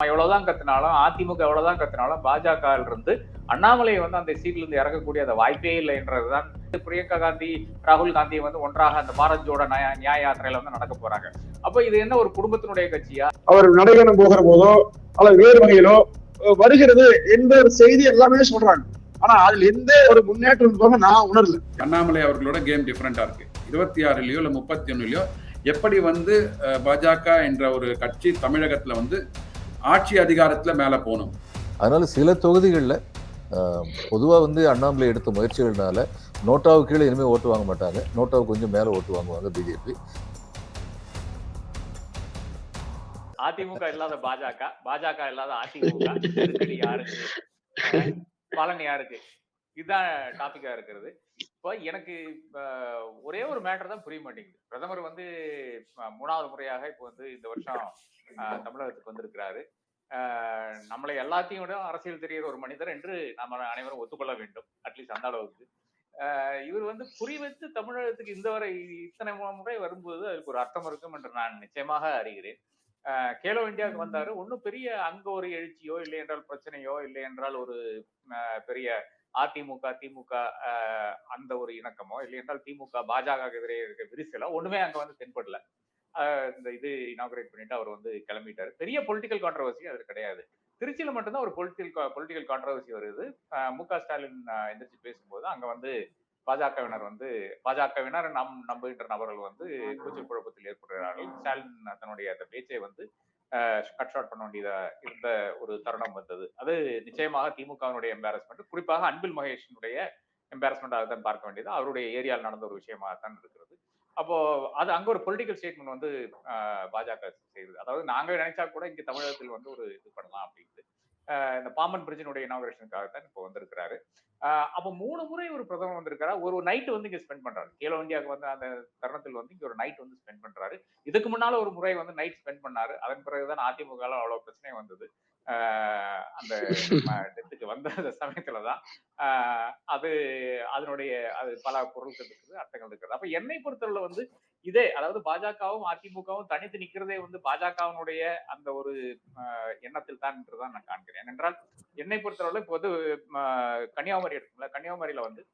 எவ்வளவுதான் கத்தினாலும் அதிமுக எவ்வளவுதான் கத்தினாலும் பாஜக இருந்து அண்ணாமலையை வந்து அந்த சீட்ல இருந்து இறக்கக்கூடிய அந்த வாய்ப்பே இல்லை என்றதுதான். பிரியங்கா காந்தி ராகுல் காந்தி வந்து ஒன்றாக அந்த பாரத் ஜோட நியாய யாத்திரையில வந்து நடக்க போறாங்க. அப்ப இது என்ன ஒரு குடும்பத்தினுடைய கட்சியா? அவர் நடைபெறும் போகிற போதோ அல்லது வேறு வகையிலோ வருகிறது எந்த ஒரு செய்தி எல்லாமே சொல்றாங்க. ஆனா அதுல எந்த ஒரு முன்னேற்றம் நான் உணரல. அண்ணாமலை அவர்களோட கேம் டிஃபரெண்டா இருக்கு. 26லயோ இல்ல 31லயோ எப்படி வந்து பாஜக என்ற ஒரு கட்சி தமிழகத்துல வந்து ஆட்சி அதிகாரத்துல மேல போகணும். அதனால சில தொகுதிகளில் பொதுவாக வந்து அண்ணாமலை எடுத்த முயற்சிகள்னால நோட்டாவுக்கு கீழே இனிமேல் ஓட்டு வாங்க மாட்டாங்க. நோட்டாவுக்கு கொஞ்சம் மேலே ஓட்டு வாங்குவாங்க பிஜேபி. அதிமுக இல்லாத பாஜக, பாஜக இல்லாத அதிமுக, யாருக்கு பலன் யாருக்கு? இதுதான் டாபிக்கா இருக்கிறது. இப்போ எனக்கு ஒரே ஒரு மேட்டர் தான் புரிய மாட்டேங்குது. பிரதமர் வந்து 3வது முறையாக இப்போ வந்து இந்த வருஷம் தமிழகத்துக்கு வந்திருக்கிறாரு. நம்மளை எல்லாத்தையும் விட அரசியல் தெரிகிற ஒரு மனிதர் என்று நம்ம அனைவரும் ஒத்துக்கொள்ள வேண்டும். அட்லீஸ்ட் அந்த அளவுக்கு இவர் வந்து குறி வைத்து தமிழகத்துக்கு இந்த வரை இத்தனை முறை வரும்போது அதுக்கு ஒரு அர்த்தம் இருக்கும் என்று நான் நிச்சயமாக அறிகிறேன். கேலோ இந்தியாவுக்கு வந்தாரு. ஒன்னும் பெரிய அங்க ஒரு எழுச்சியோ இல்லை என்றால் பிரச்சனையோ இல்லை என்றால் ஒரு பெரிய அதிமுக திமுக அந்த ஒரு இணக்கமோ இல்லை என்றால் திமுக பாஜக எதிரே இருக்க விரிசலோ ஒண்ணுமே அங்க வந்து தென்படல. இந்த இது இனாகுரேட் பண்ணிட்டு அவர் வந்து கிளம்பிட்டாரு. பெரிய பொலிட்டிக்கல் கான்ட்ரவர்சி அது கிடையாது. திருச்சியில மட்டும்தான் ஒரு பொலிட்டிக்கல் கான்ட்ரவர்சி வருது. மு.க. ஸ்டாலின் எந்திரிச்சு பேசும்போது அங்க வந்து பாஜகவினர் நம்புகின்ற நபர்கள் வந்து கூச்சல் குழப்பத்தில் ஏற்படுகிறார்கள். ஸ்டாலின் தன்னுடைய அந்த பேச்சை வந்து கட் ஷார்ட் பண்ண வேண்டியதா இருந்த ஒரு தருணம் வந்தது. அது நிச்சயமாக திமுகவினுடைய எம்பாரஸ்மெண்ட், குறிப்பாக அன்பில் மகேஷனுடைய எம்பாரஸ்மெண்டாக தான் பார்க்க வேண்டியது. அவருடைய ஏரியாவில் நடந்த ஒரு விஷயமாக தான் இருக்கிறது. அப்போ அது அங்க ஒரு பொலிட்டிக்கல் ஸ்டேட்மெண்ட் வந்து பாஜக செய்யுது. அதாவது நாங்க நினைச்சா கூட இங்க தமிழகத்தில் வந்து ஒரு இது பண்ணலாம் அப்படின்ட்டு இந்த பாம்பன் பிரிட்ஜினுடைய இனாகுரேஷனுக்காகத்தான் இப்போ வந்திருக்கிறாரு. அப்போ 3 முறை ஒரு பிரதமர் வந்திருக்காரு. ஒரு நைட் வந்து இங்க ஸ்பெண்ட் பண்றாரு. கேலோ இந்தியாவுக்கு வந்து அந்த தருணத்தில் வந்து இங்க ஒரு நைட் வந்து ஸ்பெண்ட் பண்றாரு. இதுக்கு முன்னால ஒரு முறை வந்து நைட் ஸ்பெண்ட் பண்ணாரு. அதன் பிறகுதான் அதிமுக அவ்வளவு பிரச்சனை வந்தது. அந்த டெத்துக்கு வந்த சமயத்துலதான் அது அதனுடைய அது பல பொருட்கள் இருக்குது, அர்த்தங்கள் இருக்குது. அப்ப என்னை பொறுத்தவரை வந்து இதே, அதாவது பாஜகவும் அதிமுகவும் தனித்து நிக்கிறதே வந்து பாஜகவினுடைய அந்த ஒரு எண்ணத்தில் தான் என்றுதான் நான் காண்கிறேன். என்றால் என்னை பொறுத்தவரை இப்போ வந்து கன்னியாகுமரி இருக்குல்ல, கன்னியாகுமரியில வந்து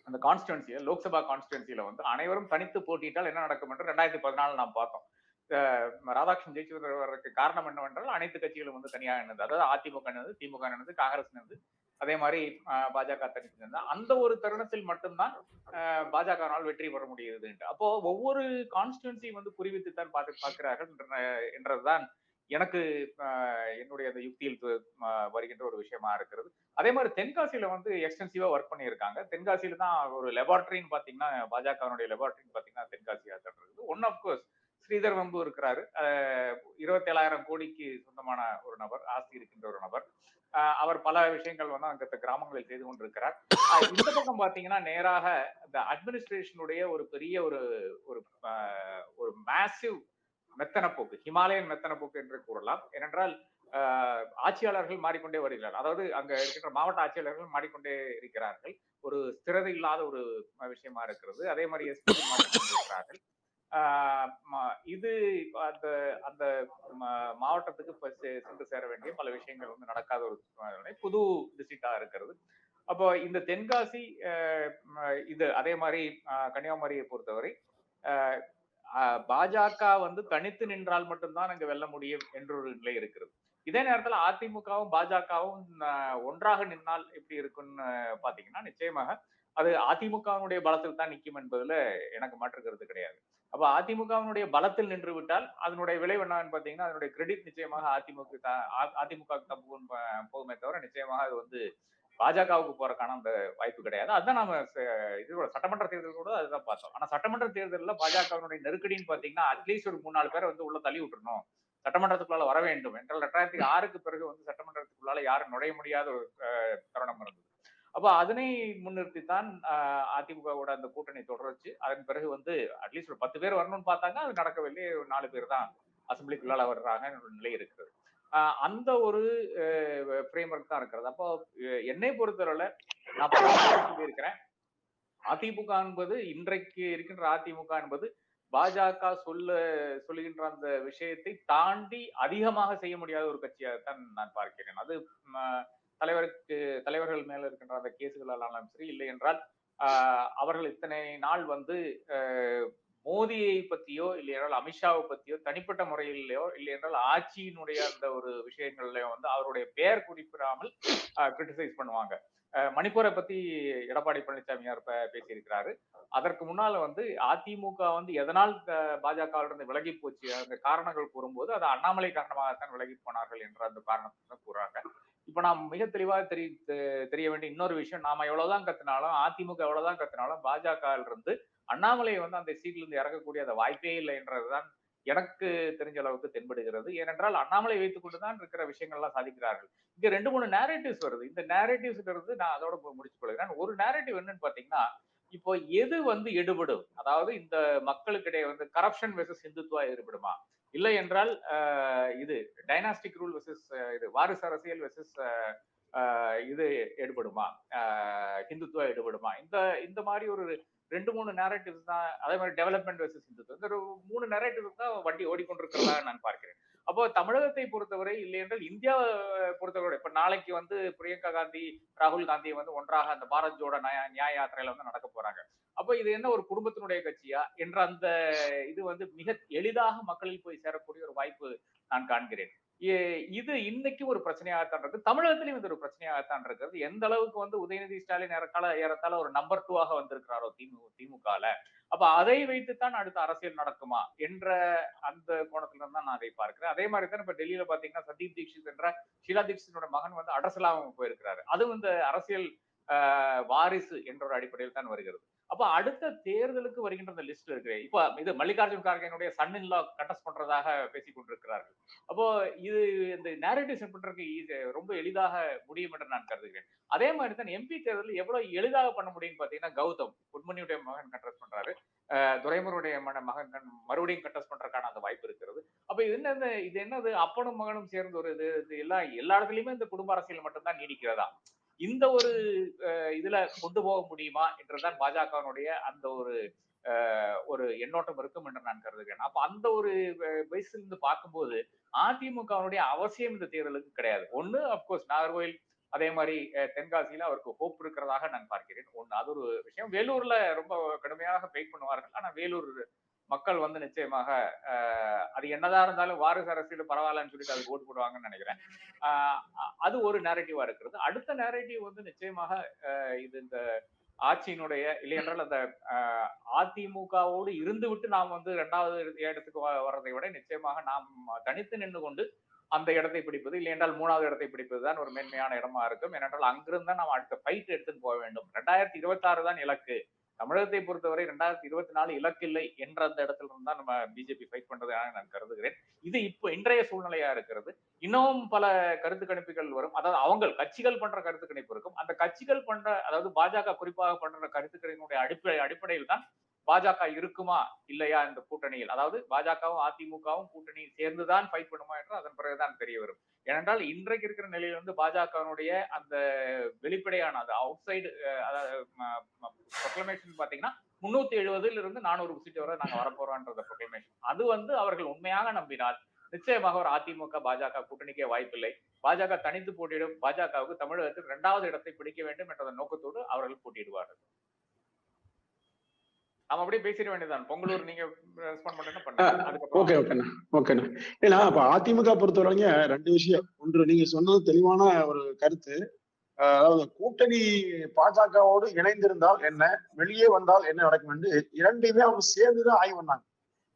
அந்த கான்ஸ்டிடுவன்சியில லோக்சபா கான்ஸ்டிடுவன்சியில வந்து அனைவரும் தனித்து போட்டியிட்டால் என்ன நடக்கும் என்று 2014 நாம் பார்த்தோம். ராதாகிருஷ்ணன் ஜெயிச்சு வர்றதுக்கு காரணம் என்னவென்றால் அனைத்து கட்சிகளும் வந்து தனியாக நின்றது. அதாவது அதிமுக நின்றது, திமுக நின்றது, காங்கிரஸ் நின்றது, அதே மாதிரி பாஜக தனித்து நின்றது. அந்த ஒரு தருணத்தில் மட்டும்தான் பாஜகவினால் வெற்றி பெற முடியுது. அப்போ ஒவ்வொரு கான்ஸ்டிடுவன்சி வந்து குறிவித்து தான் பார்க்கிறார்கள் என்றதுதான் எனக்கு என்னுடைய அந்த யுக்தியில் வருகின்ற ஒரு விஷயமா இருக்கிறது. அதே மாதிரி தென்காசியில வந்து எக்ஸ்டென்சிவா ஒர்க் பண்ணியிருக்காங்க. தென்காசியில தான் ஒரு லெபார்டரின்னு பாத்தீங்கன்னா, பாஜகவினுடைய லெபார்டரின்னு பாத்தீங்கன்னா தென்காசியா தான் இருக்குது. ஒன் ஆஃப் கோர்ஸ் ஸ்ரீதர் வம்பு இருக்கிறாரு. 27,000 கோடிக்கு சொந்தமான ஒரு நபர், ஆஸ்தி இருக்கின்ற ஒரு நபர். அவர் பல விஷயங்கள் வந்து அங்க கிராமங்களில் செய்து கொண்டிருக்கிறார். இந்த பக்கம் பாத்தீங்கன்னா நேராக இந்த அட்மினிஸ்ட்ரேஷனுடைய ஒரு பெரிய ஒரு மேசிவ் மெத்தனப்போக்கு, ஹிமாலயன் மெத்தனப்போக்கு என்று கூறலாம். ஏனென்றால் ஆட்சியாளர்கள் மாறிக்கொண்டே வருகிறார். அதாவது அங்க இருக்கின்ற மாவட்ட ஆட்சியாளர்கள் மாறிக்கொண்டே இருக்கிறார்கள். ஒரு ஸ்திரதை இல்லாத ஒரு விஷயமா இருக்கிறது. அதே மாதிரி எஸ்பி மாறிக்கொண்டிருக்கிறார்கள். இது அந்த அந்த மாவட்டத்துக்கு சென்று சேர வேண்டிய பல விஷயங்கள் வந்து நடக்காத ஒரு புது டிஸ்ட்ரிக்டா இருக்கிறது. அப்போ இந்த தென்காசி இது அதே மாதிரி கன்னியாகுமரியை பொறுத்தவரை பாஜக வந்து தனித்து நின்றால் மட்டும்தான் அங்க வெல்ல முடியும் என்ற ஒரு நிலை இருக்கிறது. இதே நேரத்துல அதிமுகவும் பாஜகவும் ஒன்றாக நின்னால் எப்படி இருக்குன்னு பாத்தீங்கன்னா நிச்சயமாக அது அதிமுகவினுடைய பலத்தில் தான் நிற்கும் என்பதுல எனக்கு மாற்று கருத்து கிடையாது. அப்ப அதிமுகவினுடைய பலத்தில் நின்று விட்டால் அதனுடைய விளைவு என்னன்னு பாத்தீங்கன்னா அதனுடைய கிரெடிட் நிச்சயமாக அதிமுக போகுமே தவிர நிச்சயமாக அது வந்து பாஜகவுக்கு போறதுக்கான அந்த வாய்ப்பு கிடையாது. அதுதான் நம்ம இதோட சட்டமன்ற தேர்தல் கூட அதுதான் பார்த்தோம். ஆனா சட்டமன்ற தேர்தலில் பாஜகவினுடைய நெருக்கடின்னு பாத்தீங்கன்னா அட்லீஸ்ட் ஒரு 3-4 பேரை வந்து உள்ள தள்ளி விட்டுறணும், சட்டமன்றத்துக்குள்ளால வர வேண்டும் என்றால் 2006க்கு பிறகு வந்து சட்டமன்றத்துக்குள்ளால யாரும் நுழைய முடியாத ஒரு தருணம் இருந்தது. அப்ப அதனை முன்னிறுத்தித்தான் அதிமுகவோட அந்த கூட்டணி தொடர்ச்சு. அதன் பிறகு வந்து அட்லீஸ்ட் ஒரு 10 பேர் வரணும்னு பார்த்தாங்க, அது நடக்கவில்லை. 4 பேர் தான் அசம்பிளிக்குள்ளால வர்றாங்க ஒரு நிலை இருக்கிறது. அந்த ஒரு ஃப்ரேம்வொர்க் தான் இருக்கிறது. அப்போ என்னை பொறுத்தவரை நான் சொல்லியிருக்கிறேன், அதிமுக என்பது இன்றைக்கு இருக்கின்ற அதிமுக என்பது பாஜக சொல்லுகின்ற அந்த விஷயத்தை தாண்டி அதிகமாக செய்ய முடியாத ஒரு கட்சியாகத்தான் நான் பார்க்கிறேன். அது தலைவர்கள் மேல இருக்கின்ற அந்த கேசுகளாலும் சரி, இல்லை என்றால் அவர்கள் இத்தனை நாள் வந்து மோடியை பத்தியோ இல்லை என்றால் அமித்ஷாவை பத்தியோ தனிப்பட்ட முறையிலோ இல்லை என்றால் ஆட்சியினுடைய அந்த ஒரு விஷயங்கள்லயோ வந்து அவருடைய பெயர் குறிப்பிடாமல் கிரிட்டிசைஸ் பண்ணுவாங்க. மணிப்பூரை பத்தி எடப்பாடி பழனிசாமியார் பேசியிருக்கிறாரு. அதற்கு முன்னால வந்து அதிமுக வந்து எதனால் பாஜகவிலிருந்து விலகி போச்சு அந்த காரணங்கள் கூறும்போது அது அண்ணாமலை காரணமாகத்தான் விலகி போனார்கள் என்ற அந்த காரணத்தை தான் கூறுறாங்க. இப்ப நாம் மிக தெளிவாக தெரிய வேண்டிய இன்னொரு விஷயம், நாம எவ்வளவுதான் கத்தினாலும் அதிமுக எவ்வளவுதான் கத்தினாலும் பாஜகவில் இருந்து அண்ணாமலை வந்து அந்த சீட்ல இருந்து இறக்கக்கூடிய அந்த வாய்ப்பே இல்லை என்றதுதான் எனக்கு தெரிஞ்ச அளவுக்கு தென்படுகிறது. ஏனென்றால் அண்ணாமலை வைத்துக் கொண்டுதான் இருக்கிற விஷயங்கள்லாம் சாதிக்கிறார்கள். இங்க 2-3 நேரேட்டிவ்ஸ் வருது. இந்த நேரேட்டிவ்ஸ்ல இருந்து நான் அதோட முடிச்சுக் கொள்கிறேன். ஒரு நேரேட்டிவ் என்னன்னு பாத்தீங்கன்னா, இப்போ எது வந்து எடுபடும், அதாவது இந்த மக்களுக்கிடையே வந்து கரப்ஷன் வெர்சஸ் இந்துத்துவா எடுபடுமா, இல்லை என்றால் இது டைனாஸ்டிக் ரூல் வெர்சஸ் இது வாரிசு அரசியல் வெர்சஸ் இது எடுபடுமா, ஹிந்துத்துவா எடுபடுமா, இந்த மாதிரி ஒரு 2-3 நேரேட்டிவ்ஸ் தான். அதே மாதிரி டெவலப்மெண்ட் வெர்சஸ் இந்துத்துவம், இந்த 3 நேரேட்டிவ்ஸ் தான் வண்டி ஓடிக்கொண்டிருக்கிறதா நான் பார்க்கிறேன். அப்போ தமிழகத்தை பொறுத்தவரை இல்லை என்றால் இந்தியாவை பொறுத்தவரை இப்ப நாளைக்கு வந்து பிரியங்கா காந்தி ராகுல் காந்தி வந்து ஒன்றாக அந்த பாரத் ஜோட நியாய யாத்திரையில வந்து நடக்க போறாங்க. அப்போ இது என்ன ஒரு குடும்பத்தினுடைய கட்சியா என்ற அந்த இது வந்து மிக எளிதாக மக்களில் போய் சேரக்கூடிய ஒரு வாய்ப்பு நான் காண்கிறேன். இது இன்னைக்கு ஒரு பிரச்சனையாகத்தான் இருக்கு. தமிழகத்திலும் இது ஒரு பிரச்சனையாகத்தான் இருக்கிறது. எந்த அளவுக்கு வந்து உதயநிதி ஸ்டாலின் ஏறத்தாழ ஒரு நம்பர் 2 வந்திருக்கிறாரோ திமுகல, அப்ப அதை வைத்துத்தான் அடுத்த அரசியல் நடக்குமா என்ற அந்த கோணத்துல தான் நான் அதை பார்க்கிறேன். அதே மாதிரி தான் இப்ப டெல்லியில பாத்தீங்கன்னா சந்தீப் தீக்ஷித் என்ற ஷீலா தீக்ஷித்தோட மகன் வந்து அடசலாம போயிருக்கிறாரு. அதுவும் இந்த அரசியல் வாரிசு என்ற ஒரு அடிப்படையில் தான் வருகிறது. அப்ப அடுத்த தேர்தலுக்கு வருகின்ற அந்த லிஸ்ட் இருக்கு. இப்ப இது Mallikarjun கார்கேனுடைய son in law contest பண்றதாக பேசிக் கொண்டிருக்கிறார்கள். அப்போ இது இந்த நேரேட்டிவ் செட் பண்றதுக்கு ரொம்ப எளிதாக முடியும் என்று நான் கருதுகிறேன். அதே மாதிரி தான் எம்பி தேர்தல் எவ்வளவு எளிதாக பண்ண முடியும்னு பாத்தீங்கன்னா, கௌதம் பொன்முனியுடைய மகன் கண்டெஸ்ட் பண்றாரு, துரைமுருடைய மகன் மறுபடியும் கண்டெஸ்ட் பண்றதுக்கான அந்த வாய்ப்பு இருக்கிறது. அப்ப இது என்னது அப்பனும் மகனும் சேர்ந்து ஒரு இது எல்லா இடத்துலயுமே இந்த குடும்ப அரசியல் மட்டும்தான் நீடிக்கிறதா, இந்த ஒரு இதுல கொண்டு போக முடியுமா என்றுதான் பாஜகவினுடைய அந்த ஒரு எண்ணோட்டம் இருக்கும் என்று நான் கருதுகிறேன். அப்ப அந்த ஒரு பேஸ்ல இருந்து பார்க்கும்போது அதிமுகவினுடைய அவசியம் இந்த தேர்தலுக்கு கிடையாது. ஒண்ணு அப்கோர்ஸ் நாகர்கோவில் அதே மாதிரி தென்காசியில அவருக்கு ஹோப் இருக்கிறதாக நான் பார்க்கிறேன். ஒண்ணு அது ஒரு விஷயம். வேலூர்ல ரொம்ப கடுமையாக ஃபைட் பண்ணுவார்கள். ஆனா வேலூர் மக்கள் வந்து நிச்சயமாக அது என்னதான் இருந்தாலும் வாரிசு அரசியல் பரவாயில்லன்னு சொல்லிட்டு அது ஓட்டு போடுவாங்கன்னு நினைக்கிறேன். அது ஒரு நேரட்டிவா இருக்கிறது. அடுத்த நேரட்டிவ் வந்து நிச்சயமாக இது இந்த ஆட்சியினுடைய இல்லை என்றால் அந்த அதிமுகவோடு இருந்து விட்டு நாம் வந்து 2வது இடத்துக்கு வர்றதை விட நிச்சயமாக நாம் தனித்து நின்று கொண்டு அந்த இடத்தை பிடிப்பது, இல்லை என்றால் 3வது இடத்தை பிடிப்பது தான் ஒரு மேன்மையான இடமா இருக்கும். ஏனென்றால் அங்கிருந்து நாம் அடுத்த ஃபைட் எடுத்துட்டு போக வேண்டும். 2026 தான் இலக்கு. தமிழகத்தை பொறுத்தவரை 2024 இலக்கு இல்லை என்ற அந்த இடத்துல இருந்து தான் நம்ம பிஜேபி ஃபைட் பண்றதாக நான் கருதுகிறேன். இது இப்போ இன்றைய சூழ்நிலையா இருக்கிறது. இன்னும் பல கருத்து கணிப்புகள் வரும். அதாவது அவங்க கட்சிகள் பண்ற கருத்து கணிப்பு இருக்கும். அந்த கட்சிகள் பண்ற, அதாவது பாஜக குறிப்பாக பண்ற கருத்து கணிப்பினுடைய அடிப்படையில் தான் பாஜக இருக்குமா இல்லையா இந்த கூட்டணியில், அதாவது பாஜகவும் அதிமுகவும் கூட்டணி சேர்ந்துதான் ஃபைட் பண்ணுமா என்று அதன் பிறகுதான் தெரிய வரும். ஏனென்றால் இன்றைக்கு இருக்கிற நிலையில் வந்து பாஜகவினுடைய அந்த வெளிப்படையான அது அவுட் சைடு ப்ரொக்ளமேஷன் பாத்தீங்கன்னா 370 இருந்து 400 சீட் வரை நாங்க வரப்போறோம்ன்ற ப்ரொக்ளமேஷன், அது வந்து அவர்கள் உண்மையாக நம்பினால் நிச்சயமாக ஒரு அதிமுக பாஜக கூட்டணிக்கே வாய்ப்பில்லை. பாஜக தனித்து போட்டியிடும். பாஜகவுக்கு தமிழகத்தில் 2வது இடத்தை பிடிக்க வேண்டும் என்ற நோக்கத்தோடு அவர்கள் போட்டியிடுவார்கள். அவன் அப்படியே பேசிட வேண்டியதான். பொங்கலூர் நீங்க ரெஸ்பாண்ட் பண்ணுங்க. ஓகேண்ணா. ஏன்னா இப்ப அதிமுக பொறுத்தவரைங்க 2 விஷயம். ஒன்று, நீங்க சொன்னது தெளிவான ஒரு கருத்து. அதாவது கூட்டணி பாஜகவோடு இணைந்திருந்தால் என்ன, வெளியே வந்தால் என்ன நடக்கும் என்று 2மே அவங்க சேர்ந்துதான் ஆய்வு பண்ணாங்க.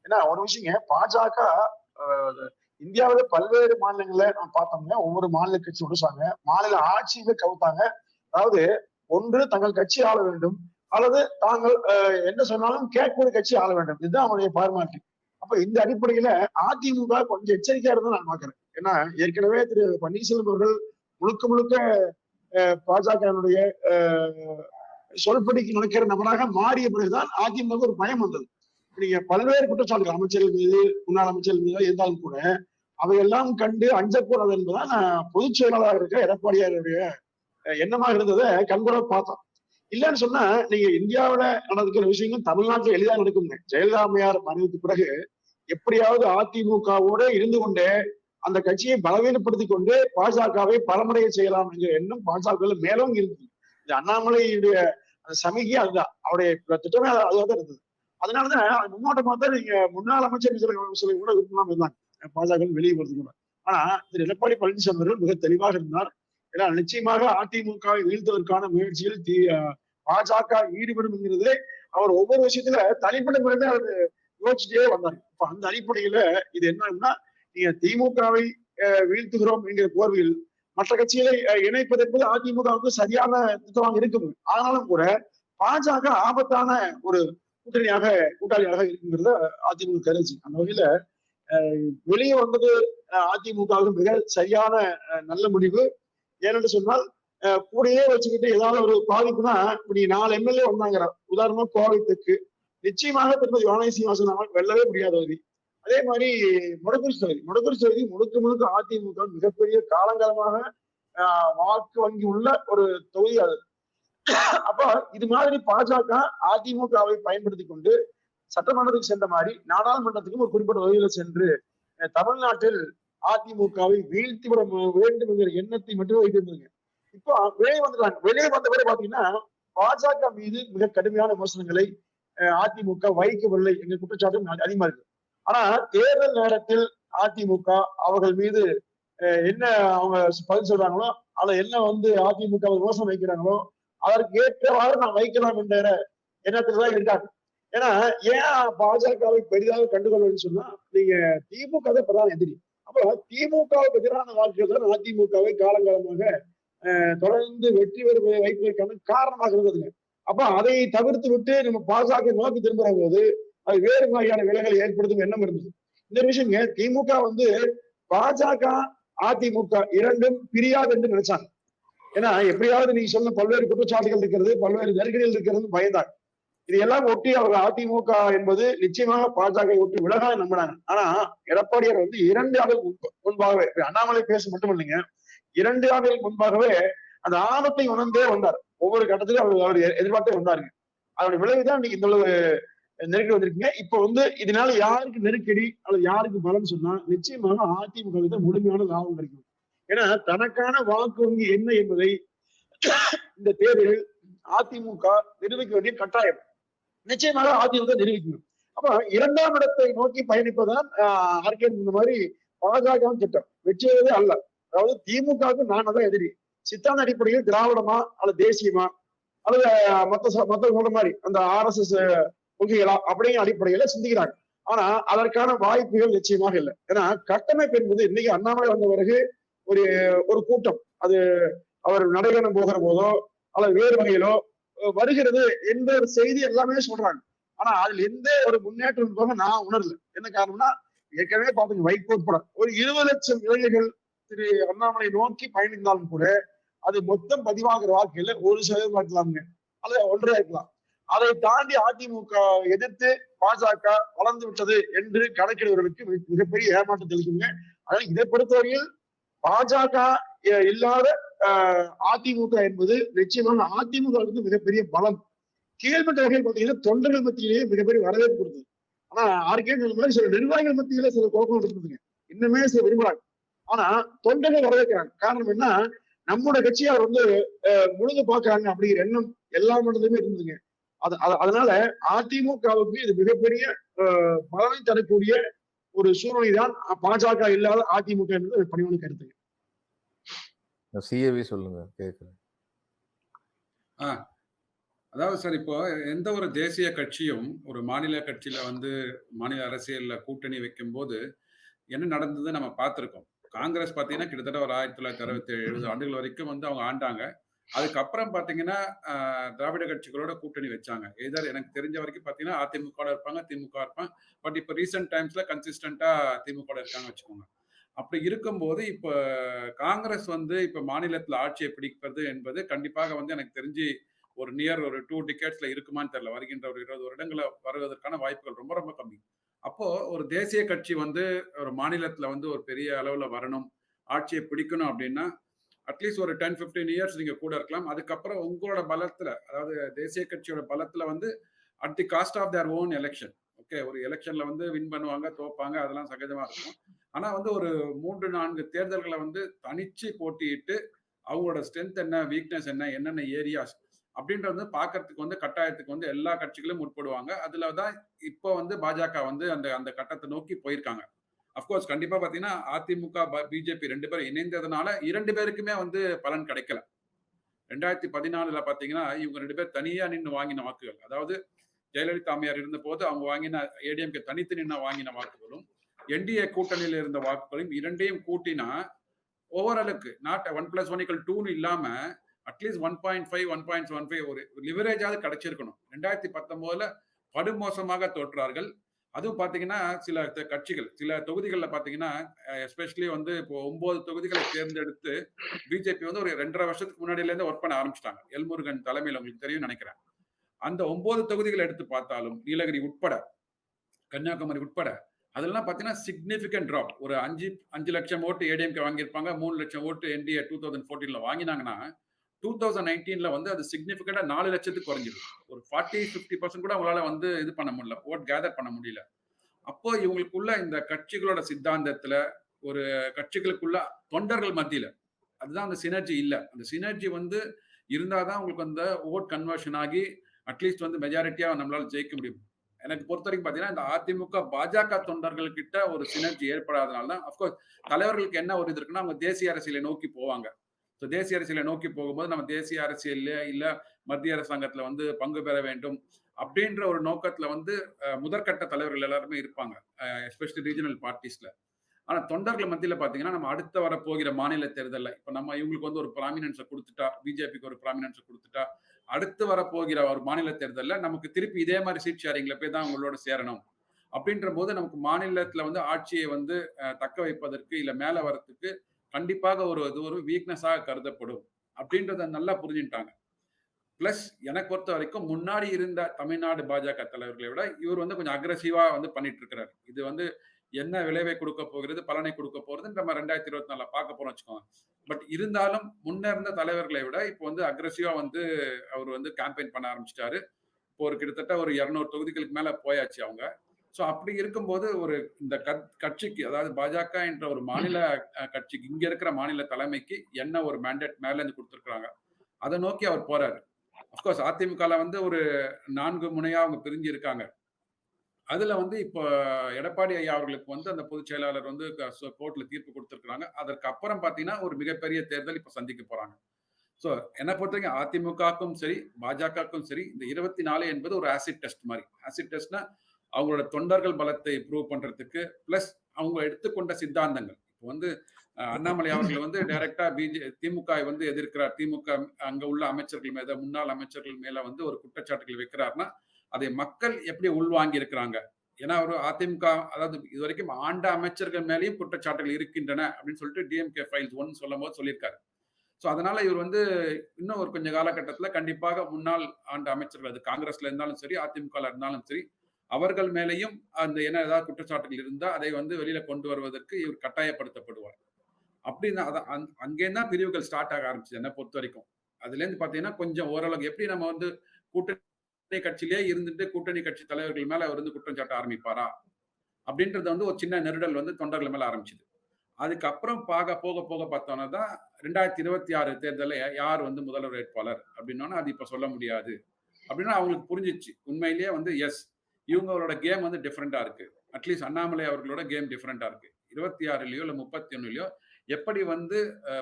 ஏன்னா ஒரு விஷயங்க, பாஜக இந்தியாவில பல்வேறு மாநிலங்கள்ல நான் பார்த்தோம்னா ஒவ்வொரு மாநில கட்சி முடிச்சாங்க, மாநில ஆட்சியில கவுத்தாங்க. அதாவது ஒன்று தங்கள் கட்சி ஆள வேண்டும், அல்லது தாங்கள் என்ன சொன்னாலும் கேட்கக்கூடிய கட்சி ஆள வேண்டும். இதுதான் அவருடைய பார்மாலிட்டி. அப்ப இந்த அடிப்படையில அதிமுக கொஞ்சம் எச்சரிக்கையா இருந்தா நான் பாக்குறேன். ஏன்னா ஏற்கனவே திரு பன்னீர்செல்வம் அவர்கள் முழுக்க பாஜகனுடைய சொல்படிக்கு நடக்கிற நபராக மாறிய பிறகுதான் அதிமுக ஒரு பயம் வந்தது. நீங்க பல்வேறு குற்றச்சாட்டுகள் அமைச்சர்கள் மீது, முன்னாள் அமைச்சர்கள் மீது இருந்தாலும் கூட அவையெல்லாம் கண்டு அஞ்சக்கூடாது என்பதுதான் பொதுச் செயலாளராக இருக்கிற எடப்பாடியாருடைய எண்ணமாக இருந்ததை கண்கூட பார்த்தோம். இல்லன்னு சொன்னா நீங்க இந்தியாவுல நடக்கிற விஷயங்கள் தமிழ்நாட்டுல எளிதாக நடக்குங்க. ஜெயலலிதா அம்மையார் மறைவுக்கு பிறகு எப்படியாவது அதிமுகவோட இருந்து கொண்டே அந்த கட்சியை பலவீனப்படுத்திக் கொண்டு பாஜகவை பலமுறையை செய்யலாம் என்கிற எண்ணம் பாஜக மேலும் இருந்தது. இந்த அண்ணாமலையுடைய அந்த சமிகை அதுதான், அவருடைய திட்டமே அதுவாக தான் இருந்தது. அதனாலதான் முன்னோட்டமா தான் நீங்க முன்னாள் அமைச்சர் சில கூட விருப்பம் இருந்தாங்க பாஜக வெளியே போறது கூட. ஆனா திரு எடப்பாடி பழனிசாமி அவர்கள் மிக தெளிவாக இருந்தார். ஏன்னா நிச்சயமாக அதிமுகவை வீழ்த்துவதற்கான முயற்சியில் பாஜக ஈடுபடும் என்கிறது அவர் ஒவ்வொரு விஷயத்துல தனிப்பட்ட முறையில அவர் யோசிச்சுட்டே வந்தார். இப்ப அந்த அடிப்படையில இது என்னன்னா, நீங்க திமுகவை வீழ்த்துகிறோம் என்கிற போர்வையில் மற்ற கட்சிகளை இணைப்பது என்பது அதிமுகவுக்கு சரியான திட்டமாக இருக்குது. ஆனாலும் கூட பாஜக ஆபத்தான ஒரு கூட்டாளியாக இருக்குங்கிறத அதிமுக கருச்சு. அந்த வகையில வெளியே வந்தது அதிமுகவுக்கு மிக சரியான நல்ல முடிவு. ஏனென்று சொன்னால் கூடயே வச்சுக்கிட்டு ஏதாவது ஒரு பாதிப்புனா இப்படி 4 எம்எல்ஏ வந்தாங்க. உதாரணமா கோவை தெற்கு நிச்சயமாக திருமதி வானதி சீனிவாசன் அவர்கள் வெல்லவே முடியாதவதி. அதே மாதிரி முடக்குறிச்சி தொகுதி முழுக்க அதிமுக மிகப்பெரிய காலங்காலமாக வாக்கு வங்கி உள்ள ஒரு தொகுதி அது. அப்ப இது மாதிரி பாஜக அதிமுகவை பயன்படுத்தி கொண்டு சட்டமன்றத்துக்கு சென்ற மாதிரி நாடாளுமன்றத்துக்கும் ஒரு குறிப்பிட்ட வகையில சென்று தமிழ்நாட்டில் அதிமுகவை வீழ்த்திவிட வேண்டும் என்கிற எண்ணத்தை மட்டும் வைத்திருந்தாங்க. இப்போ வெளியே வந்துட்டாங்க. வெளியே வந்த பிறகு பாத்தீங்கன்னா பாஜக மீது மிக கடுமையான விமர்சனங்களை அதிமுக வைக்கவில்லை என்ற குற்றச்சாட்டும் அதிகமா இருக்கு. ஆனா தேர்தல் நேரத்தில் அதிமுக அவர்கள் மீது என்ன அவங்க பதில் சொல்றாங்களோ அதை என்ன அதிமுக விமர்சனம் வைக்கிறாங்களோ அதற்கு ஏற்றவாறு நான் வைக்கலாம் என்ற எண்ணத்துலதான் இருக்காங்க. ஏன்னா ஏன் பாஜகவை பெரிதாக கண்டுகொள்வதுன்னு சொன்னா நீங்க திமுக தான் பிரதான எதிரி. அப்ப திமுகவுக்கு எதிரான வாக்குகள் தான் அதிமுகவை காலங்காலமாக தொடர்ந்து வெற்றி வைப்பதற்கான காரணமாக இருந்ததுங்க. அப்ப அதை தவிர்த்து விட்டு நம்ம பாஜக நோக்கி திரும்புற போது அது வேறு மாதிரியான விலைகளை ஏற்படுத்தும் எண்ணம் இருந்தது. இந்த விஷயங்க திமுக பாஜக அதிமுக இரண்டும் பிரியாது என்று நினைச்சாங்க. ஏன்னா எப்படியாவது நீங்க சொன்ன பல்வேறு குற்றச்சாட்டுகள் இருக்கிறது, பல்வேறு நெருக்கடிகள் இருக்கிறது பயந்தாங்க. இது எல்லாம் ஒட்டி அவர்கள் அதிமுக என்பது நிச்சயமாக பாஜக ஒட்டி விலகாக நம்பினாங்க. ஆனா எடப்பாடியார் 2 ஆண்டுகள் முன்பாகவே, அண்ணாமலை பேச மட்டும் இல்லைங்க, 2 ஆண்டுகள் முன்பாகவே அந்த ஆபத்தை உணர்ந்தே வந்தார். ஒவ்வொரு கட்டத்திலும் அவர் எதிர்பார்த்தே வந்தாருங்க. அதோட விளைவுதான் இன்னைக்கு இந்த நெருக்கடி வந்திருக்கீங்க. இப்ப இதனால யாருக்கு நெருக்கடி அல்லது யாருக்கு பலம் சொன்னா நிச்சயமாக அதிமுக தான் முழுமையான லாபம் கிடைக்கும். ஏன்னா தனக்கான வாக்கு வங்கி என்ன என்பதை இந்த தேர்தலில் அதிமுக நிரூபிக்க வேண்டிய கட்டாயம். நிச்சயமாக அதிமுக நிரூபிக்கணும். அப்ப 2ஆம் இடத்தை நோக்கி பயணிப்பதான் இந்த மாதிரி பாஜக திட்டம் வெற்றியதே அல்ல. அதாவது திமுகவுக்கு நான் தான் எதிரி, சித்தாந்த அடிப்படையில் திராவிடமா அல்லது தேசியமா அல்லது மத்த சொல்ற மாதிரி அந்த RSS கொள்கைகளா அப்படிங்கிற அடிப்படையில சிந்திக்கிறாங்க. ஆனா அதற்கான வாய்ப்புகள் நிச்சயமாக இல்லை. ஏன்னா கட்டமைப்பு என்பது இன்னைக்கு அண்ணாமலை வந்த பிறகு ஒரு கூட்டம் அது அவர் நடைபெறும் போகிற போதோ அல்லது வேறு வகையிலோ வருகிறது என்ற ஒரு செய்தி எல்லாமே சொல்றாங்க. ஆனா அதுல எந்த ஒரு முன்னேற்றம் நான் உணரல. என்ன காரணம்னா ஏற்கனவே பாத்தீங்க வைகோ உட்பட ஒரு 20 லட்சம் இளைஞர்கள் திரு அண்ணாமலை நோக்கி பயணித்தாலும் கூட அது மொத்தம் பதிவாகிற வாக்குல 1% இருக்கலாம்ங்க அல்லது 1.5 இருக்கலாம். அதை தாண்டி அதிமுக எதிர்த்து பாஜக வளர்ந்து விட்டது என்று கணக்கிடுவர்களுக்கு மிகப்பெரிய ஏமாற்றத்தை இருக்குங்க. அதனால இதை பொறுத்தவரையில் பாஜக இல்லாத அதிமுக என்பது நிச்சயமாக அதிமுக மிகப்பெரிய பலம். கீழ்மட்ட வகையில் பாத்தீங்கன்னா தொண்டர்கள் மத்தியிலேயே மிகப்பெரிய வரவேற்பு கொடுத்தது. ஆனா மாதிரி சில நிர்வாகிகள் மத்தியில சில குழப்பம் இருந்ததுங்க. இன்னுமே சில விரும்புறாங்க. ஆனா தொண்டர்கள் வரவேற்கிறாங்க. காரணம் என்ன, நம்மோட கட்சியை அவர் முழுது பாக்குறாங்க அப்படிங்கிற எண்ணம் எல்லா மனதிலுமே இருந்ததுங்க. அதனால அதிமுகவுக்கு இது மிகப்பெரிய பலனை தரக்கூடிய ஒரு சூழ்நிலை தான் பாஜக இல்லாத அதிமுக என்பது பணிவான கருத்துங்க. சிஏவி சொல்லுங்க கேட்கிறேன். அதாவது சார், இப்போ எந்த ஒரு தேசிய கட்சியும் ஒரு மாநில கட்சியில மாநில அரசியல்ல கூட்டணி வைக்கும் போது என்ன நடந்தது நம்ம பார்த்திருக்கோம். காங்கிரஸ் பாத்தீங்கன்னா கிட்டத்தட்ட ஒரு 1967 ஆண்டுகள் வரைக்கும் அவங்க ஆண்டாங்க. அதுக்கப்புறம் பாத்தீங்கன்னா திராவிட கட்சிகளோட கூட்டணி வச்சாங்க. எதர் எனக்கு தெரிஞ்ச வரைக்கும் பாத்தீங்கன்னா அதிமுக இருப்பாங்க, திமுக இருப்பாங்க. பட் இப்ப ரீசெண்ட் டைம்ஸ்ல கன்சிஸ்டன்டா திமுக இருக்காங்க வச்சுக்கோங்க. அப்படி இருக்கும்போது இப்ப காங்கிரஸ் இப்ப மாநிலத்துல ஆட்சியை பிடிப்பது என்பது கண்டிப்பாக எனக்கு தெரிஞ்சு ஒரு ஒரு 2 டிகேட்ஸ்ல இருக்குமான்னு தெரியல. வருகின்ற ஒரு 20 வருடங்களை வருவதற்கான வாய்ப்புகள் ரொம்ப ரொம்ப கம்மி. அப்போ ஒரு தேசிய கட்சி ஒரு மாநிலத்துல ஒரு பெரிய அளவுல வரணும், ஆட்சியை பிடிக்கணும் அப்படின்னா அட்லீஸ்ட் ஒரு 10-15 இயர்ஸ் நீங்க கூட இருக்கலாம். அதுக்கப்புறம் உங்களோட பலத்துல, அதாவது தேசிய கட்சியோட பலத்துல வந்து at the cost of their own election. Okay, ஒரு எலெக்ஷன்ல வந்து வின் பண்ணுவாங்க, தோப்பாங்க, அதெல்லாம் சகஜமா இருக்கும். ஆனா வந்து ஒரு 3-4 தேர்தல்களை வந்து தனிச்சு போட்டியிட்டு அவங்களோட ஸ்ட்ரென்த் என்ன, வீக்னஸ் என்ன, என்னென்ன ஏரியாஸ் அப்படின்றது வந்து பார்க்கறதுக்கு வந்து கட்டாயத்துக்கு வந்து எல்லா கட்சிகளும் முற்படுவாங்க. அதுல தான் இப்போ வந்து பாஜக வந்து அந்த அந்த கட்டத்தை நோக்கி போயிருக்காங்க. அஃப்கோர்ஸ் கண்டிப்பா பாத்தீங்கன்னா அதிமுக, பிஜேபி 2 பேரும் இணைந்ததுனால 2 பேருக்குமே வந்து பலன் கிடைக்கல. 2014ல பாத்தீங்கன்னா இவங்க 2 பேர் தனியா நின்று வாங்கின வாக்குகள், அதாவது ஜெயலலிதா அம்மையார் இருந்தபோது அவங்க வாங்கின ஏடிஎம்கே தனித்து நின்று வாங்கின வாக்குகளும், என்டிஏ கூட்டணியில் இருந்த வாக்குகளையும் இரண்டையும் கூட்டினா ஓவராலுக்கு நாட் 1+1=2ன்னு இல்லாம அட்லீஸ்ட் 1.5, 1.75 ஒரு லிவரேஜாவது கிடைச்சிருக்கணும். 2019ல படுமோசமாக தோற்றார்கள். அதுவும் பாத்தீங்கன்னா சில கட்சிகள் சில தொகுதிகளில் பாத்தீங்கன்னா எஸ்பெஷலி வந்து இப்போ 9 தொகுதிகளை தேர்ந்தெடுத்து பிஜேபி வந்து ஒரு 2.5 வருஷத்துக்கு முன்னாடியில இருந்து ஒர்க் பண்ண ஆரம்பிச்சிட்டாங்க. எல்முருகன் தலைமையில், உங்களுக்கு தெரியும் நினைக்கிறேன். அந்த 9 தொகுதிகளை எடுத்து பார்த்தாலும் நீலகிரி உட்பட, கன்னியாகுமரி உட்பட, அதெல்லாம் பாத்தீங்கன்னா சிக்னிபிகன்ட் டிராப். ஒரு 5 லட்சம் ஓட்டு ஏடிஎம்கே வாங்கியிருப்பாங்க, 3 லட்சம் ஓட்டு என்டிஏ 2014ல வாங்கினாங்கன்னா 2019ல வந்து அது சிக்னிபிகண்டா 4 லட்சத்துக்கு குறைஞ்சிருக்கு. ஒரு 40-50% கூட அவங்களால வந்து இது பண்ண முடியல, ஓட் கேதர் பண்ண முடியல. அப்போ இவங்களுக்குள்ள இந்த கட்சிகளோட சித்தாந்தத்துல, ஒரு கட்சிகளுக்குள்ள தொண்டர்கள் மத்தியில அதுதான் அந்த சினர்ஜி இல்ல. அந்த சினர்ஜி வந்து இருந்தாதான் உங்களுக்கு அந்த ஓட் கன்வர்ஷன் ஆகி அட்லீஸ்ட் வந்து மெஜாரிட்டியா நம்மளால ஜெயிக்க முடியும். எனக்கு பொறுத்த வரைக்கும் பாத்தீங்கன்னா இந்த அதிமுக பாஜக தொண்டர்கள் கிட்ட ஒரு சினர்ஜி ஏற்படாதனால தான். அப்கோர்ஸ் தலைவர்களுக்கு என்ன ஒரு இது இருக்குன்னா அவங்க தேசிய அரசியலை நோக்கி போவாங்க. ஸோ தேசிய அரசியலை நோக்கி போகும்போது நம்ம தேசிய அரசியல்ல இல்ல மத்திய அரசாங்கத்துல வந்து பங்கு பெற வேண்டும் அப்படின்ற ஒரு நோக்கத்துல வந்து முதற்கட்ட தலைவர்கள் எல்லாருமே இருப்பாங்க, எஸ்பெஷலி ரீஜனல் பார்ட்டிஸ்ல. ஆனா தொண்டர்கள் மத்தியில பாத்தீங்கன்னா நம்ம அடுத்த வர போகிற மாநில தேர்தல்ல இப்ப நம்ம இவங்களுக்கு வந்து ஒரு ப்ராமினன்ஸை கொடுத்துட்டா, பிஜேபிக்கு ஒரு ப்ராமினன்ஸை கொடுத்துட்டா, அடுத்து வர போகிற ஒரு மாநில தேர்தல்ல நமக்கு திருப்பி இதே மாதிரி சீட் ஷேரிங்ல போய் தான் உங்களோட சேரணும் அப்படின்ற போது நமக்கு மாநிலத்துல வந்து ஆட்சியை வந்து தக்க வைப்பதற்கு இல்ல மேல வரத்துக்கு கண்டிப்பாக ஒரு வீக்னஸாக கருதப்படும் அப்படின்றத நல்லா புரிஞ்சுட்டாங்க. பிளஸ் எனக்கு பொறுத்த வரைக்கும் முன்னாடி இருந்த தமிழ்நாடு பாஜக தலைவர்களை விட இவர் வந்து கொஞ்சம் அக்ரெசிவா வந்து பண்ணிட்டு இருக்கிறார். இது வந்து என்ன விளைவை கொடுக்க போகிறது, பலனை கொடுக்க போறது நம்ம 2024 பார்க்க போறோம் வச்சுக்கோங்க. பட் இருந்தாலும் முன்ன இருந்த தலைவர்களை விட இப்போ வந்து அக்ரெசிவா வந்து அவர் வந்து கேம்பெயின் பண்ண ஆரம்பிச்சிட்டாரு. இப்போ ஒரு கிட்டத்தட்ட ஒரு 200 தொகுதிகளுக்கு மேல போயாச்சு அவங்க. ஸோ அப்படி இருக்கும்போது ஒரு இந்த கட்சிக்கு, அதாவது பாஜக என்ற ஒரு மாநில கட்சிக்கு, இங்க இருக்கிற மாநில தலைமைக்கு என்ன ஒரு மேண்டேட் மேல இருந்து கொடுத்துருக்காங்க, அதை நோக்கி அவர் போறாரு. அப்கோர்ஸ் அதிமுகல வந்து ஒரு 4 முனையா அவங்க பிரிஞ்சு இருக்காங்க. அதுல வந்து இப்போ எடப்பாடி ஐயா அவர்களுக்கு வந்து அந்த பொதுச் செயலாளர் வந்து கோர்ட்ல தீர்ப்பு கொடுத்திருக்காங்க. அதற்கு அப்புறம் பாத்தீங்கன்னா ஒரு மிகப்பெரிய தேர்தல் இப்ப சந்திக்க போறாங்க. சோ என்ன பொறுத்தவரைக்கும் அதிமுகவுக்கும் சரி பாஜகவுக்கும் சரி இந்த 24 என்பது ஒரு ஆசிட் டெஸ்ட் மாதிரி. ஆசிட் டெஸ்ட்னா அவங்களோட தொண்டர்கள் பலத்தை ப்ரூவ் பண்றதுக்கு, பிளஸ் அவங்க எடுத்துக்கொண்ட சித்தாந்தங்கள். இப்போ வந்து அண்ணாமலை அவர்கள் வந்து டைரக்டா திமுக வந்து எதிர்க்கிறார், திமுக அங்க உள்ள அமைச்சர்கள் மேல, முன்னாள் அமைச்சர்கள் மேல வந்து ஒரு குற்றச்சாட்டுகள் வைக்கிறார்னா அதை மக்கள் எப்படி உள்வாங்கி இருக்கிறாங்க. ஏன்னா ஒரு அதிமுக, அதாவது இதுவரைக்கும் ஆண்ட அமைச்சர்கள் மேலேயும் குற்றச்சாட்டுகள் இருக்கின்றன அப்படின்னு சொல்லிட்டு டிஎம்கே ஃபைல்ஸ் 1 சொல்லும் போது சொல்லியிருக்காரு. ஸோ அதனால இவர் வந்து இன்னும் ஒரு கொஞ்சம் காலகட்டத்தில் கண்டிப்பாக முன்னாள் ஆண்ட அமைச்சர்கள், அது காங்கிரஸ்ல இருந்தாலும் சரி அதிமுக இருந்தாலும் சரி, அவர்கள் மேலேயும் அந்த என்ன ஏதாவது குற்றச்சாட்டுகள் இருந்தா அதை வந்து வெளியில கொண்டு வருவதற்கு இவர் கட்டாயப்படுத்தப்படுவார். அப்படின்னு அங்கேருந்து தான் பிரிவுகள் ஸ்டார்ட் ஆக ஆரம்பிச்சது என்ன பொறுத்த வரைக்கும். அதுல இருந்து பாத்தீங்கன்னா கொஞ்சம் ஓரளவுக்கு எப்படி நம்ம வந்து கூட்டணி கட்சியிலே இருந்துட்டு கூட்டணி கட்சி தலைவர்கள் மேல அவர் வந்து குற்றம் சாட்ட ஆரம்பிப்பாரா அப்படின்றது வந்து ஒரு சின்ன நெருடல் வந்து தொண்டர்கள் மேல ஆரம்பிச்சது. அதுக்கப்புறம் போக போக பார்த்தோம்னா தான் 2026 தேர்தலில் யார் வந்து முதல்வர் வேட்பாளர் அப்படின்னா அது இப்ப சொல்ல முடியாது அப்படின்னா அவங்களுக்கு புரிஞ்சிச்சு. உண்மையிலேயே வந்து எஸ், இவங்களோட கேம் வந்து டிஃப்ரெண்டா இருக்கு. அட்லீஸ்ட் அண்ணாமலை அவர்களோட கேம் டிஃப்ரெண்டா இருக்கு. 26லயோ இல்ல 31லயோ எப்படி வந்து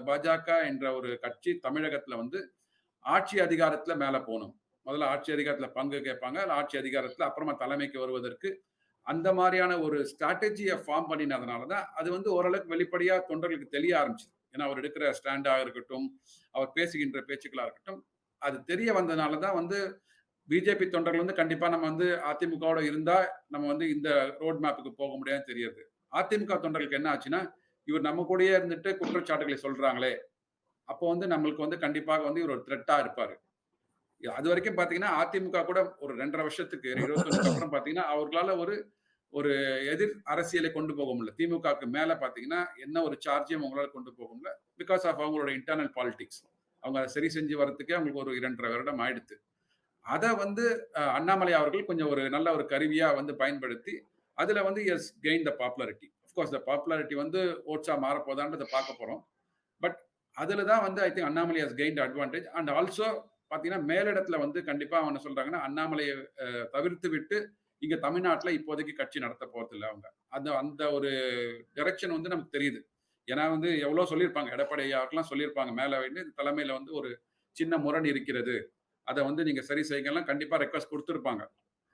பாஜக என்ற ஒரு கட்சி தமிழகத்துல வந்து ஆட்சி அதிகாரத்துல மேல போகணும், முதல்ல ஆட்சி அதிகாரத்துல பங்கு கேட்பாங்க, ஆட்சி அதிகாரத்துல அப்புறமா தலைமைக்கு வருவதற்கு அந்த மாதிரியான ஒரு ஸ்ட்ராட்டஜியை ஃபார்ம் பண்ணினதுனாலதான் அது வந்து ஓரளவுக்கு வெளிப்படையா தொண்டர்களுக்கு தெரிய ஆரம்பிச்சது. ஏன்னா அவர் எடுக்கிற ஸ்டாண்டா இருக்கட்டும், அவர் பேசுகின்ற பேச்சுக்களா இருக்கட்டும், அது தெரிய வந்ததுனாலதான் வந்து பிஜேபி தொண்டர்கள் வந்து கண்டிப்பா நம்ம வந்து அதிமுகவோட இருந்தா நம்ம வந்து இந்த ரோட் மேப்புக்கு போக முடியாதுன்னு தெரியுது. அதிமுக தொண்டர்களுக்கு என்ன ஆச்சுன்னா, இவர் நம்ம கூடயே இருந்துட்டு குற்றச்சாட்டுகளை சொல்றாங்களே, அப்போ வந்து நம்மளுக்கு வந்து கண்டிப்பாக வந்து இவர் ஒரு த்ரெட்டா இருப்பாரு. அது வரைக்கும் பாத்தீங்கன்னா அதிமுக கூட ஒரு 2.5 வருஷத்துக்கு 21 அப்புறம் பாத்தீங்கன்னா அவர்களால ஒரு ஒரு எதிர் அரசியலை கொண்டு போக முடியல. திமுகவுக்கு மேல பார்த்தீங்கன்னா, என்ன ஒரு சார்ஜையும் அவங்களால கொண்டு போக முடியல. பிகாஸ் ஆஃப் அவங்களோட இன்டர்னல் பாலிடிக்ஸ். அவங்க அதை சரி செஞ்சு வரதுக்கே அவங்களுக்கு ஒரு 2 1/2 வருடம் ஆயிடுத்து. அத வந்து அண்ணாமலை அவர்கள் கொஞ்சம் ஒரு நல்ல ஒரு கருவியா வந்து பயன்படுத்தி, அதுல வந்து as gain the popularity. Of course the popularity வந்து ஓட்ஸா மாறப்போதான்றத பார்க்க போறோம். பட் அதுல தான் வந்து I think Annamalai has gained advantage. And also பார்த்தீங்கன்னா, மேலிடத்துல வந்து கண்டிப்பா அவங்க என்ன சொல்றாங்கன்னா, அண்ணாமலைய தவிர்த்து விட்டு இங்க தமிழ்நாட்டுல இப்போதைக்கு கட்சி நடத்த போறதில்ல அவங்க. அந்த அந்த ஒரு டைரக்ஷன் வந்து நமக்கு தெரியுது. ஏன்னா வந்து எவ்வளோ சொல்லியிருப்பாங்க. எடப்பாடி ஐயா அவர்கள்லாம் சொல்லியிருப்பாங்க. மேல வந்து தலைமையில வந்து ஒரு சின்ன முரண் இருக்கிறது. அத வந்து நீங்க சரி செய்யுங்கலாம் கண்டிப்பா ரெக்வெஸ்ட் குடுத்திருப்பாங்க.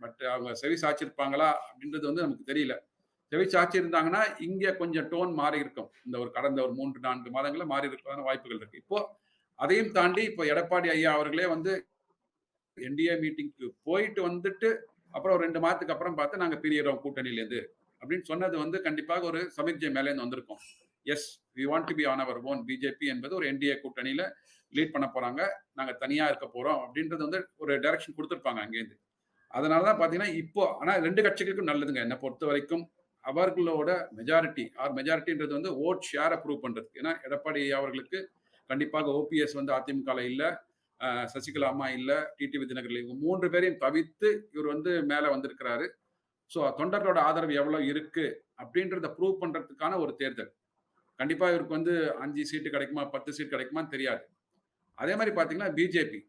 பட் அவங்க செவி சாய்ச்சிருப்பாங்களா அப்படின்றது வந்து நமக்கு தெரியல. செவி சாய்ச்சிருந்தாங்கன்னா, இங்க கொஞ்சம் டோன் மாறி இருக்கும். இந்த ஒரு கடந்த ஒரு 3, 4 மாதங்கள்ல மாறி இருப்பதான வாய்ப்புகள் இருக்கு. இப்போ அதையும் தாண்டி இப்போ எடப்பாடி ஐயா அவர்களே வந்து என்டிஏ மீட்டிங்க்கு போயிட்டு வந்துட்டு, அப்புறம் ஒரு 2 மாதத்துக்கு அப்புறம் பார்த்து நாங்க பிரியறோம் கூட்டணியிலேருந்து அப்படின்னு சொன்னது வந்து கண்டிப்பாக ஒரு சமிக்ஞை மேலேருந்து வந்திருக்கும். As we want to be on our own. BJP என்பது ஒரு என்டிஏ கூட்டணியில லீட் பண்ண போறாங்க. நாங்க தனியா இருக்க போறோம் அப்படின்றது வந்து ஒரு டைரக்ஷன் குடுத்திருப்பாங்க அங்கேருந்து. அதனால தான் பார்த்தீங்கன்னா, இப்போ ஆனா 2 கட்சிகளுக்கும் நல்லதுங்க. என்ன பொறுத்தவரைக்கும் அவர்களோட மெஜாரிட்டின்றது வந்து வோட் ஷேர ப்ரூவ் பண்றதுக்கு. ஏன்னா எடப்பாடி அவர்களுக்கு கண்டிப்பாக ஓபிஎஸ் வந்து அதிமுகல இல்ல. சசிகலா அம்மா இல்ல, டிடிவி தினகர் இல்ல. இவங்க 3 பேரையும் தவிர்த்து இவர் வந்து மேல வந்திருக்கிறாரு. ஸோ தொண்டர்களோட ஆதரவு எவ்வளவு இருக்கு அப்படின்றத ப்ரூவ் பண்றதுக்கான ஒரு தேர்தல். கண்டிப்பா இவருக்கு வந்து 5 சீட்டு கிடைக்குமா, 10 சீட் கிடைக்குமான்னு தெரியாது. அதே மாரி பார்த்தீங்கன்னா, பிஜேபி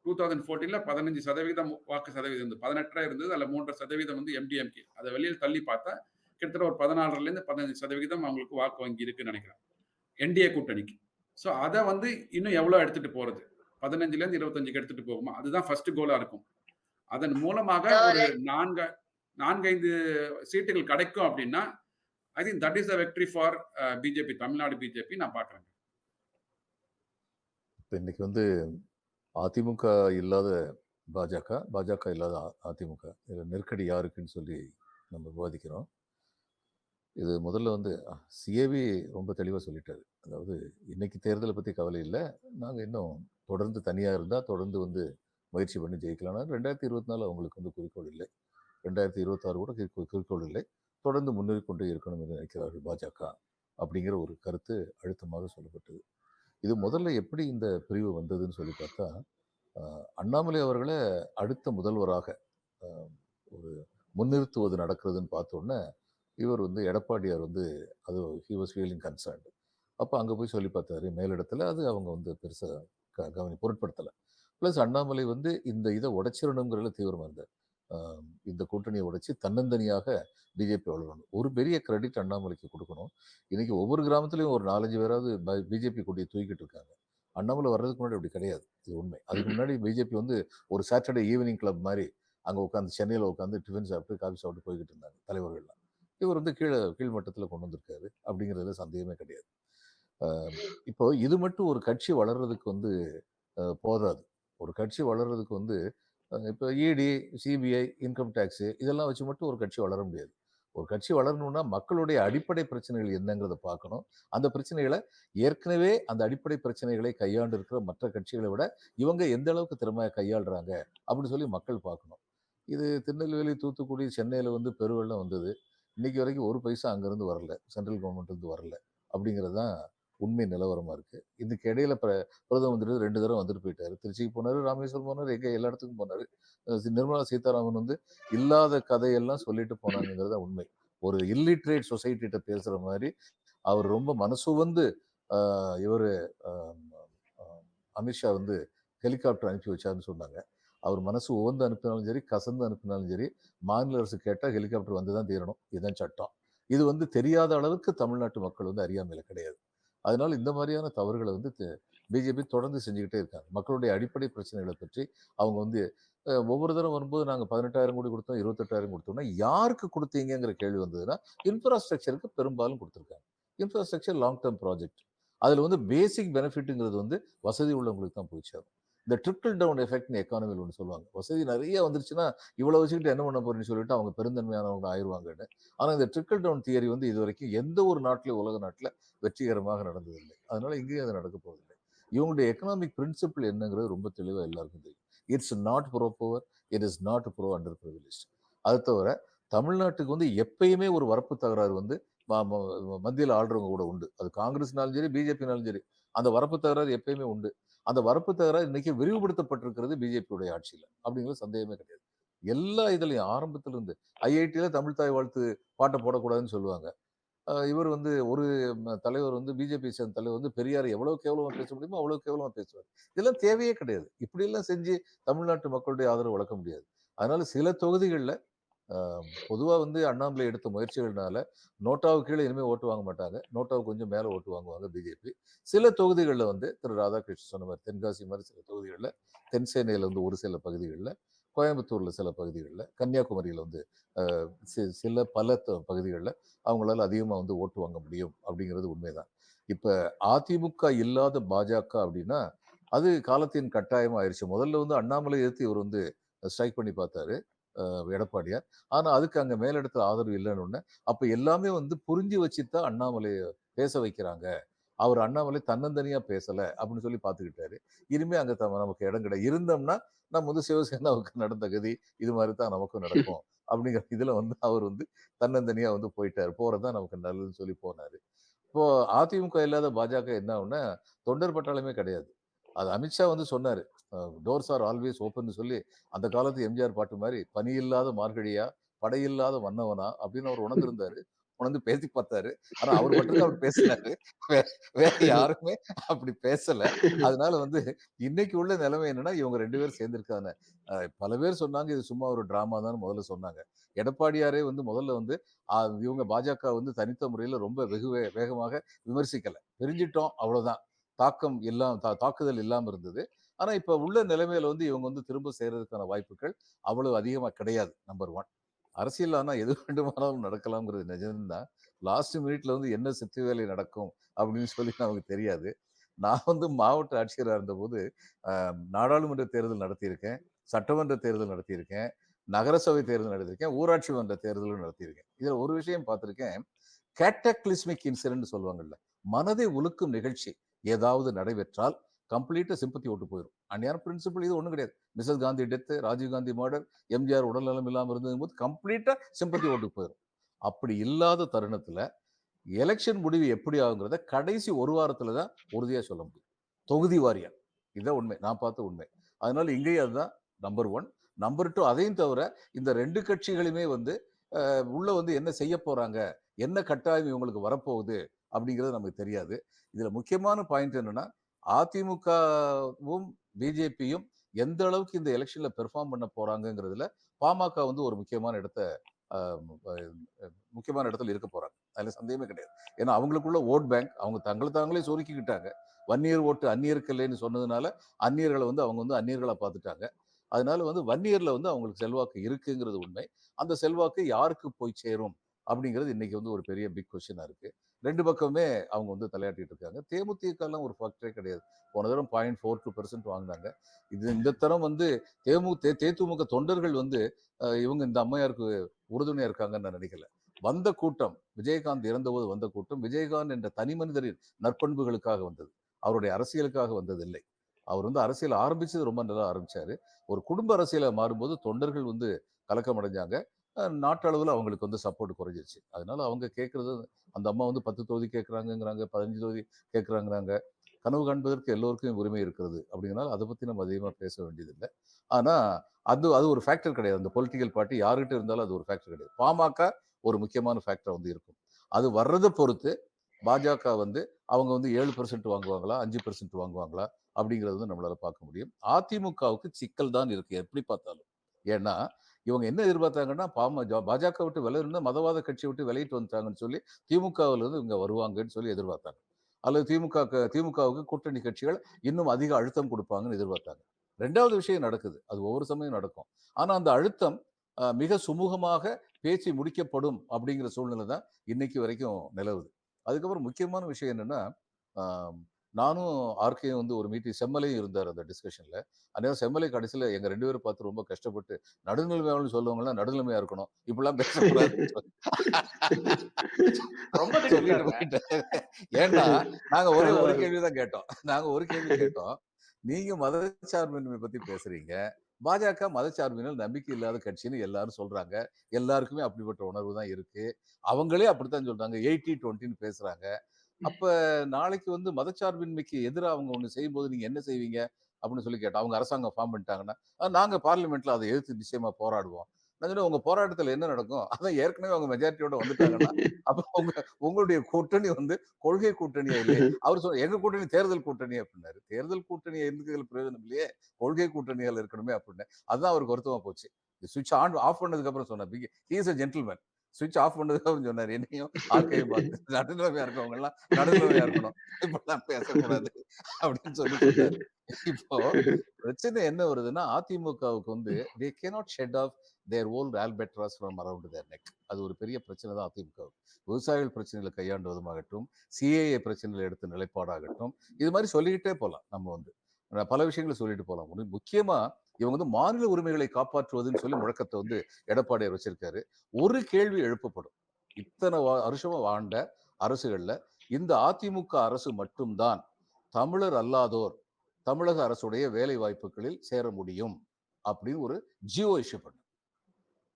2014ல 15% வாக்கு சதவீதம் இருந்தது. 18 இருந்தது. அதுல 3.5% வந்து எம்டிஎம்கே. அத வெளியில தள்ளி பார்த்தா, கிட்டத்தட்ட ஒரு 14லேருந்து 15% அவங்களுக்கு வாக்கு வங்கி இருக்குன்னு நெனைக்கிறேன். என்டிஏ கூட்டணிக்கு. ஸோ அத வந்து இன்னும் எவ்வளோ எடுத்துட்டு போறது? 15லேருந்து 25க்கு எடுத்துட்டு போகுமா? அதுதான் ஃபர்ஸ்ட் கோலா இருக்கும். அதன் மூலமாக ஒரு 4, 5 சீட்டுகள் கிடைக்கும் அப்படின்னா, I think that is the victory for BJP, Tamil Nadu BJP நான் பார்க்குறேங்க. இப்ப இன்னைக்கு வந்து அதிமுக இல்லாத பாஜக, பாஜக இல்லாத அதிமுக. இதுல நெருக்கடி யாருக்குன்னு சொல்லி நம்ம விவாதிக்கிறோம். இது முதல்ல வந்து சிஏவி ரொம்ப தெளிவா சொல்லிட்டாரு. அதாவது இன்னைக்கு தேர்தலை பத்தி கவலை இல்ல. நாங்க இன்னும் தொடர்ந்து தனியா இருந்தா தொடர்ந்து வந்து முயற்சி பண்ணி ஜெயிக்கலாம். 2024 அவங்களுக்கு வந்து குறிக்கோள் இல்லை. 2026 கூட குறிக்கோள் இல்லை. தொடர்ந்து முன்னேறி கொண்டே இருக்கணும் என்று நினைக்கிறார்கள் பாஜக. அப்படிங்கிற ஒரு கருத்து அழுத்தமாக சொல்லப்பட்டது. இது முதல்ல எப்படி இந்த பிரிவு வந்ததுன்னு சொல்லி பார்த்தா, அண்ணாமலை அவர்களை அடுத்த முதல்வராக ஒரு முன்னிறுத்துவது நடக்கிறதுன்னு பார்த்தோன்னே, இவர் வந்து எடப்பாடியார் வந்து அது ஹி வாஸ் ஃபீலிங் கன்சர்ன்டு. அப்போ அங்கே போய் சொல்லி பார்த்தாரு மேலிடத்துல. அது அவங்க வந்து பெருசாக பொருட்படுத்தலை. ப்ளஸ் அண்ணாமலை வந்து இந்த இதை உடைச்சிடணுங்கிறதுல தீவிரமாக இருந்தார். இந்த கூட்டணியை உடைச்சி தன்னந்தனியாக பிஜேபி வளரணும். ஒரு பெரிய கிரெடிட் அண்ணாமலைக்கு கொடுக்கணும். இன்னைக்கு ஒவ்வொரு கிராமத்துலையும் ஒரு 4-5 பேராவது பிஜேபி கொடியை தூக்கிட்டு இருக்காங்க. அண்ணாமலை வர்றதுக்கு முன்னாடி அப்படி கிடையாது. இது உண்மை. அதுக்கு முன்னாடி பிஜேபி வந்து ஒரு சாட்டர்டே ஈவினிங் கிளப் மாதிரி அங்கே உட்காந்து சென்னையில் உட்காந்து டிஃபன் சாப்பிட்டு காஃபி சாப்பிட்டு போய்கிட்டு இருந்தாங்க தலைவர்கள்லாம். இவர் வந்து கீழ் மட்டத்தில் கொண்டு வந்திருக்காரு அப்படிங்கிறதுல சந்தேகமே கிடையாது. இப்போ இது மட்டும் ஒரு கட்சி வளர்றதுக்கு வந்து போதாது. ஒரு கட்சி வளர்றதுக்கு வந்து இப்போ இடி, சிபிஐ, இன்கம் டேக்ஸு இதெல்லாம் வச்சு மட்டும் ஒரு கட்சி வளர முடியாது. ஒரு கட்சி வளரணும்னா மக்களுடைய அடிப்படை பிரச்சனைகள் என்னங்கிறத பார்க்கணும். அந்த பிரச்சனைகளை ஏற்கனவே அந்த அடிப்படை பிரச்சனைகளை கையாண்டு இருக்கிற மற்ற கட்சிகளை விட இவங்க எந்த அளவுக்கு திறமையாக கையாளுறாங்க அப்படின்னு சொல்லி மக்கள் பார்க்கணும். இது திருநெல்வேலி, தூத்துக்குடி, சென்னையில் வந்து பெருவெள்ளம் வந்தது. இன்னைக்கு வரைக்கும் ஒரு பைசா அங்கேருந்து வரல, சென்ட்ரல் கவர்மெண்ட்லேருந்து வரல. அப்படிங்கிறது தான் உண்மை நிலவரமாக இருக்குது. இதுக்கு இடையில பிரதம மந்திரி 2 தடவை வந்துட்டு போயிட்டாரு. திருச்சிக்கு போனார், ராமேஸ்வரம் போனார், எல்லா இடத்துக்கும் போனார். நிர்மலா சீதாராமன் வந்து இல்லாத கதையெல்லாம் சொல்லிட்டு போனாங்கிறது தான் உண்மை. ஒரு இல்லிட்ரேட் சொசைட்டிகிட்ட பேசுகிற மாதிரி அவர் ரொம்ப மனசு வந்து இவர் அமித்ஷா வந்து ஹெலிகாப்டர் அனுப்பி வச்சாருன்னு சொன்னாங்க. அவர் மனசு உவந்து அனுப்பினாலும் சரி, கசந்து அனுப்பினாலும் சரி, மாநில அரசு கேட்டால் ஹெலிகாப்டர் வந்து தான் தீரணும். இதுதான் சட்டம். இது வந்து தெரியாத அளவுக்கு தமிழ்நாட்டு மக்கள் வந்து அறியாமையில் கிடையாது. அதனால இந்த மாதிரியான தவறுகளை வந்து பிஜேபி தொடர்ந்து செஞ்சுக்கிட்டே இருக்காங்க. மக்களுடைய அடிப்படை பிரச்சனைகளை பற்றி அவங்க வந்து ஒவ்வொரு தரம் வரும்போது நாங்கள் 18,000 கோடி கொடுத்தோம், 28,000 கொடுத்தோம்னா யாருக்கு கொடுத்தீங்கிற கேள்வி வந்ததுன்னா இன்ஃப்ராஸ்ட்ரக்சருக்கு பெரும்பாலும் கொடுத்துருக்காங்க. Infrastructure long term project. அதில் வந்து பேசிக் பெனிஃபிட்டுங்கிறது வந்து வசதி உள்ளவங்களுக்கு தான் போய் சேரும். இந்த ட்ரிக்கிள் டவுன் எஃபெக்ட்னு எக்கானமியில் ஒன்று சொல்லுவாங்க. வசதி நிறைய வந்துருச்சுன்னா இவ்வளோ வச்சுக்கிட்டு என்ன பண்ண போறேன்னு சொல்லிட்டு அவங்க பெருந்தன்மையானவங்க ஆயிடுவாங்கன்னு. ஆனால் இந்த ட்ரிக்கிள் டவுன் தியரி வந்து இது வரைக்கும் எந்த ஒரு நாட்டிலும் உலக நாட்டில் வெற்றிகரமாக நடந்ததில்லை. அதனால இங்கேயும் அது நடக்க போவதில்லை. இவங்களுடைய எக்கனாமிக் பிரின்சிபிள் என்னங்கிறது ரொம்ப தெளிவாக எல்லாருக்கும் தெரியும். It's not bro poor, it is not bro under privilege. அது தவிர தமிழ்நாட்டுக்கு வந்து எப்பயுமே ஒரு வரப்பு தகராறு வந்து மத்தியில் ஆள்றவங்க கூட உண்டு. அது காங்கிரஸ்னாலும் சரி, பிஜேபினாலும் சரி. அந்த வரப்பு தகராறு எப்பயுமே உண்டு. அந்த வரப்பு தகராறு இன்னைக்கு விரிவுபடுத்தப்பட்டிருக்கிறது பிஜேபியுடைய ஆட்சியில. அப்படிங்கிறது சந்தேகமே கிடையாது. எல்லா இதுலயும் ஆரம்பத்துல இருந்து ஐஐடியில தமிழ் தாய் வாழ்த்து பாட்ட போடக்கூடாதுன்னு சொல்லுவாங்க. இவர் வந்து ஒரு தலைவர் வந்து பிஜேபி சேர்ந்த தலைவர் வந்து பெரியார் எவ்வளவு கேவலமா பேச முடியுமோ அவ்வளவு கேவலமா பேசுவார். இதெல்லாம் தேவையே கிடையாது. இப்படி எல்லாம் செஞ்சு தமிழ்நாட்டு மக்களுடைய ஆதரவு வளர்க்க முடியாது. அதனால சில தொகுதிகள்ல பொதுவா வந்து அண்ணாமலை எடுத்த முயற்சிகள்னால நோட்டாவுக்கு கீழே இனிமே ஓட்டு வாங்க மாட்டாங்க. நோட்டாவுக்கு கொஞ்சம் மேல ஓட்டு வாங்குவாங்க பிஜேபி. சில தொகுதிகள்ல வந்து திரு ராதாகிருஷ்ணன் சொன்ன மாதிரி தென்காசி மாதிரி சில தொகுதிகள்ல, தென்சென்னையில வந்து ஒரு சில பகுதிகள்ல, கோயம்புத்தூர்ல சில பகுதிகள்ல, கன்னியாகுமரியில வந்து சில பல பகுதிகள்ல அவங்களால அதிகமா வந்து ஓட்டு வாங்க முடியும் அப்படிங்கிறது உண்மைதான். இப்ப அதிமுக இல்லாத பாஜக அப்படின்னா அது காலத்தின் கட்டாயமா ஆயிடுச்சு. முதல்ல வந்து அண்ணாமலை எதிர்த்து இவர் வந்து ஸ்ட்ரைக் பண்ணி பார்த்தாரு எடப்பாடியார். ஆனா அதுக்கு அங்க மேலிடத்துல ஆதரவு இல்லைன்னு உடனே அப்ப எல்லாமே வந்து புரிஞ்சு வச்சுதான் அண்ணாமலையை பேச வைக்கிறாங்க. அவர் அண்ணாமலை தன்னந்தனியா பேசல அப்படின்னு சொல்லி பார்த்துக்கிட்டாரு. இனிமே அங்க நமக்கு இடம் கிடையாது. இருந்தோம்னா நம்ம வந்து சிவசேனாவுக்கு நடந்த கதி இது மாதிரி தான் நமக்கும் நடக்கும் அப்படிங்கிற இதுல வந்து அவர் வந்து தன்னந்தனியா வந்து போயிட்டாரு. போறதுதான் நமக்கு நல்லதுன்னு சொல்லி போனாரு. இப்போ அதிமுக இல்லாத பாஜக என்ன ஆகும்னா தொண்டர் பட்டாளமே கிடையாது. அது அமித்ஷா வந்து சொன்னாரு. டோர்ஸ் ஆர் ஆல்வேஸ் ஓப்பன் சொல்லி அந்த காலத்து எம்ஜிஆர் பாட்டு மாதிரி பனி இல்லாத மார்கழியா படையில்லாத மன்னவனா அப்படின்னு அவர் உணர்ந்திருந்தாரு. உணர்ந்து பேசி பார்த்தாரு. ஆனா அவர் மட்டும் அப்படி பேசினாரு. வேற யாருமே அப்படி பேசல. அதனால வந்து இன்னைக்கு உள்ள நிலைமை என்னன்னா இவங்க 2 பேரும் சேர்ந்திருக்காங்க. பல பேர் சொன்னாங்க இது சும்மா ஒரு டிராமா தான் முதல்ல சொன்னாங்க. எடப்பாடியாரே வந்து முதல்ல வந்து இவங்க பாஜக வந்து தனித்த முறையில ரொம்ப வேகமாக விமர்சிக்கல. பிரிஞ்சிட்டோம் அவ்வளவுதான். தாக்கம் தாக்குதல் இல்லாம இருந்தது. ஆனா இப்ப உள்ள நிலைமையில வந்து இவங்க வந்து திரும்ப சேர்றதுக்கான வாய்ப்புகள் அவ்வளவு அதிகமா கிடையாது. நம்பர் 1. அரசியல் ஆனா எது வேண்டுமானாலும் நடக்கலாம்ங்கிறது நிஜம்தான். லாஸ்ட் மினிட்ல வந்து என்ன சித்து வேலை நடக்கும் அப்படின்னு சொல்லி நமக்கு தெரியாது. நான் வந்து மாவட்ட ஆட்சியரா இருந்தபோது நாடாளுமன்ற தேர்தல் நடத்தியிருக்கேன், சட்டமன்ற தேர்தல் நடத்தியிருக்கேன், நகரசபை தேர்தல் நடத்தியிருக்கேன், ஊராட்சி மன்ற தேர்தலும் நடத்தியிருக்கேன். இதுல ஒரு விஷயம் பார்த்திருக்கேன். கேட்டக்லிஸ்மிக் இன்சிடென்ட் சொல்லுவாங்கல்ல, மனதை உலுக்கும் நிகழ்ச்சி ஏதாவது நடைபெற்றால் கம்ப்ளீட்டா சிம்பத்தி ஓட்டு போயிடும். அந்நியான பிரின்சிபல் இது ஒண்ணும் கிடையாது. Mrs Gandhi death, Rajiv Gandhi murder, MGR உடல்நலம் இல்லாம இருந்தது போது கம்ப்ளீட்டா சிம்பத்தி ஓட்டு போயிடும். அப்படி இல்லாத தருணத்துல எலெக்ஷன் முடிவு எப்படி ஆகுங்கிறத கடைசி ஒரு வாரத்துல தான் உறுதியா சொல்ல முடியும். தொகுதி வாரியா. இதுதான் உண்மை. நான் பார்த்த உண்மை. அதனால இங்கேயும் அதுதான் நம்பர் 1. நம்பர் 2 அதையும் தவிர இந்த 2 கட்சிகளுமே வந்து உள்ள வந்து என்ன செய்ய போறாங்க, என்ன கட்டாயம் இவங்களுக்கு வரப்போகுது அப்படிங்கிறது நமக்கு தெரியாது. இதுல முக்கியமான பாயிண்ட் என்னன்னா அதிமுகவும் பிஜேபியும் எந்த அளவுக்கு இந்த எலெக்ஷன்ல பெர்ஃபார்ம் பண்ண போறாங்கிறதுல பாமக வந்து ஒரு முக்கியமான இடத்துல இருக்க போறாங்க. அதுல சந்தேகமே கிடையாது. ஏன்னா அவங்களுக்குள்ள ஓட் பேங்க் அவங்க தாங்களே சுருக்கிக்கிட்டாங்க. வன்னியர் ஓட்டு அந்நியருக்கு இல்லைன்னு சொன்னதுனால அந்நியர்களை வந்து அவங்க வந்து அந்நியர்களா பார்த்துட்டாங்க. அதனால வந்து வன்னியர்ல வந்து அவங்களுக்கு செல்வாக்கு இருக்குங்கிறது உண்மை. அந்த செல்வாக்கு யாருக்கு போய் சேரும் அப்படிங்கிறது இன்னைக்கு வந்து ஒரு பெரிய பிக் கொஸ்டினா இருக்கு. 2 பக்கமே அவங்க வந்து தலையாட்டிட்டு இருக்காங்க. தேமுதிகலாம் ஒரு ஃபேக்டரே கிடையாது. போன தடவை 0.42% வாங்கினாங்க. இந்த தரம் வந்து தேமுதிக தொண்டர்கள் வந்து இவங்க இந்த அம்மையாருக்கு உறுதுணையா இருக்காங்கன்னு நான் நினைக்கல. வந்த கூட்டம் விஜயகாந்த் இறந்தபோது வந்த கூட்டம் விஜயகாந்த் என்ற தனி மனிதரின் நற்பண்புகளுக்காக வந்தது. அவருடைய அரசியலுக்காக வந்தது இல்லை. அவர் வந்து அரசியல் ஆரம்பிச்சது ரொம்ப நல்லா ஆரம்பிச்சாரு. ஒரு குடும்ப அரசியல மாறும்போது தொண்டர்கள் வந்து கலக்கம் அடைஞ்சாங்க. நாட்டளவில் அவங்களுக்கு வந்து சப்போர்ட் குறைஞ்சிருச்சு. அதனால அவங்க கேட்கறது அந்த அம்மா வந்து 10 தொகுதி கேட்கறாங்கிறாங்க, 15 தொகுதி கேட்கறாங்கிறாங்க. கனவு காண்பதற்கு எல்லோருக்கும் உரிமை இருக்கிறது அப்படிங்கிறனால அதை பத்தி நம்ம அதிகமாக பேச வேண்டியதில்லை. ஆனா அது அது ஒரு ஃபேக்டர் கிடையாது. அந்த பொலிட்டிக்கல் பார்ட்டி யாருகிட்ட இருந்தாலும் அது ஒரு ஃபேக்டர் கிடையாது. பாமக ஒரு முக்கியமான ஃபேக்டர் வந்து இருக்கும். அது வர்றதை பொறுத்து பாஜக வந்து அவங்க வந்து 7% வாங்குவாங்களா, 5% வாங்குவாங்களா அப்படிங்கிறது வந்து நம்மளால பார்க்க முடியும். அதிமுகவுக்கு சிக்கல் தான் இருக்கு எப்படி பார்த்தாலும். ஏன்னா இவங்க என்ன எதிர்பார்த்தாங்கன்னா பாஜக விட்டு விலகிருந்தா மதவாத கட்சியை விட்டு விலகிட்டு வந்துட்டாங்கன்னு சொல்லி திமுகவில் இருந்து இவங்க வருவாங்கன்னு சொல்லி எதிர்பார்த்தாங்க. அல்லது திமுகவுக்கு கூட்டணி கட்சிகள் இன்னும் அதிக அழுத்தம் கொடுப்பாங்கன்னு எதிர்பார்த்தாங்க. 2வது விஷயம் நடக்குது. அது ஒவ்வொரு சமயம் நடக்கும். ஆனா அந்த அழுத்தம் மிக சுமூகமாக பேசி முடிக்கப்படும் அப்படிங்கிற சூழ்நிலை தான் இன்னைக்கு வரைக்கும் நிலவுது. அதுக்கப்புறம் முக்கியமான விஷயம் என்னன்னா நானும் ஆர்கேயும் வந்து ஒரு மீட்டிங் செம்மலையும் இருந்தார் அந்த டிஸ்கஷன்ல. அதனால செம்மலை கடைசியில எங்க 2 பேரும் பார்த்து ரொம்ப கஷ்டப்பட்டு நடுநிலைமையாளர்னு சொல்லுவாங்கலாம் நடுநிலைமையா இருக்கணும். இப்படிலாம் பேசக்கூடாதுன்னு சொல்லிட்டு போயிட்டாரு. ஏன்னா நாங்க ஒரு கேள்விதான் கேட்டோம். நீங்க மதச்சார்பின்மை பத்தி பேசுறீங்க. பாஜக மதச்சார்பினால் நம்பிக்கை இல்லாத கட்சின்னு எல்லாரும் சொல்றாங்க. எல்லாருக்குமே அப்படிப்பட்ட உணர்வு தான் இருக்கு. அவங்களே அப்படித்தான் சொல்றாங்க. 80-20ன்னு பேசுறாங்க. அப்ப நாளைக்கு வந்து மதச்சார்பின்மைக்கு எதிரா அவங்க ஒண்ணு செய்யும்போது நீங்க என்ன செய்வீங்க? அப்படின்னு சொல்லி கேட்டா, அவங்க அரசாங்கம் ஃபார்ம் பண்ணிட்டாங்கன்னா, நாங்க பார்லிமெண்ட்ல அதை எதிர்த்து நிச்சயமா போராடுவோம். நான் சொன்னேன், உங்க போராட்டத்துல என்ன நடக்கும்? அதான் ஏற்கனவே அவங்க மெஜாரிட்டியோட வந்துட்டாங்கன்னா, அப்ப உங்களுடைய கூட்டணி வந்து கொள்கை கூட்டணியா இல்லையே? அவரு எங்க கூட்டணி தேர்தல் கூட்டணி அப்படின்னாரு. தேர்தல் கூட்டணியா இருந்துக்கிறதுல பிரயோஜனம் இல்லையே, கொள்கை கூட்டணியால இருக்கணுமே அப்படின்னு. அதுதான் அவருக்கு வருத்தமா போச்சு. ஸ்விட்ச் ஆன் ஆஃப் பண்ணதுக்கு அப்புறம் சொன்னார். He is a gentleman. ஸ்விட்ச் ஆஃப் பண்ணதுக்கு அப்புறம் சொன்னாரு. என்னையும் ஆர்கையும் பார்த்து நடுநிலைமையா இருக்கவங்க எல்லாம் நடுநிலைமையா இருக்கணும். இப்படிலாம் பேசக்கூடாது அப்படின்னு சொல்லி சொன்னாரு. இப்போ பிரச்சனை என்ன வருதுன்னா, அதிமுகவுக்கு வந்து they cannot shed off their old albatross from around their neck. அது ஒரு பெரிய பிரச்சனை தான் அதிமுகவுக்கு. விவசாயிகள் பிரச்சனைகளை கையாண்டுவதுமாகட்டும், சிஏஏ பிரச்சனைகளை எடுத்த நிலைப்பாடாகட்டும், இது மாதிரி சொல்லிக்கிட்டே போலாம். நம்ம வந்து பல விஷயங்களை சொல்லிட்டு போலாம். முக்கியமா இவங்க வந்து மாநில உரிமைகளை காப்பாற்றுவதுன்னு சொல்லி முழக்கத்தை வந்து எடப்பாடியார் வச்சிருக்காரு. ஒரு கேள்வி எழுப்பப்படும். இத்தனை வருஷமா வாழ்ந்த அரசுகள்ல இந்த அதிமுக அரசு மட்டும்தான் தமிழர் அல்லாதோர் தமிழக அரசுடைய வேலை வாய்ப்புகளில் சேர முடியும் அப்படின்னு ஒரு ஜியோ இஷ்யூ பண்ணு.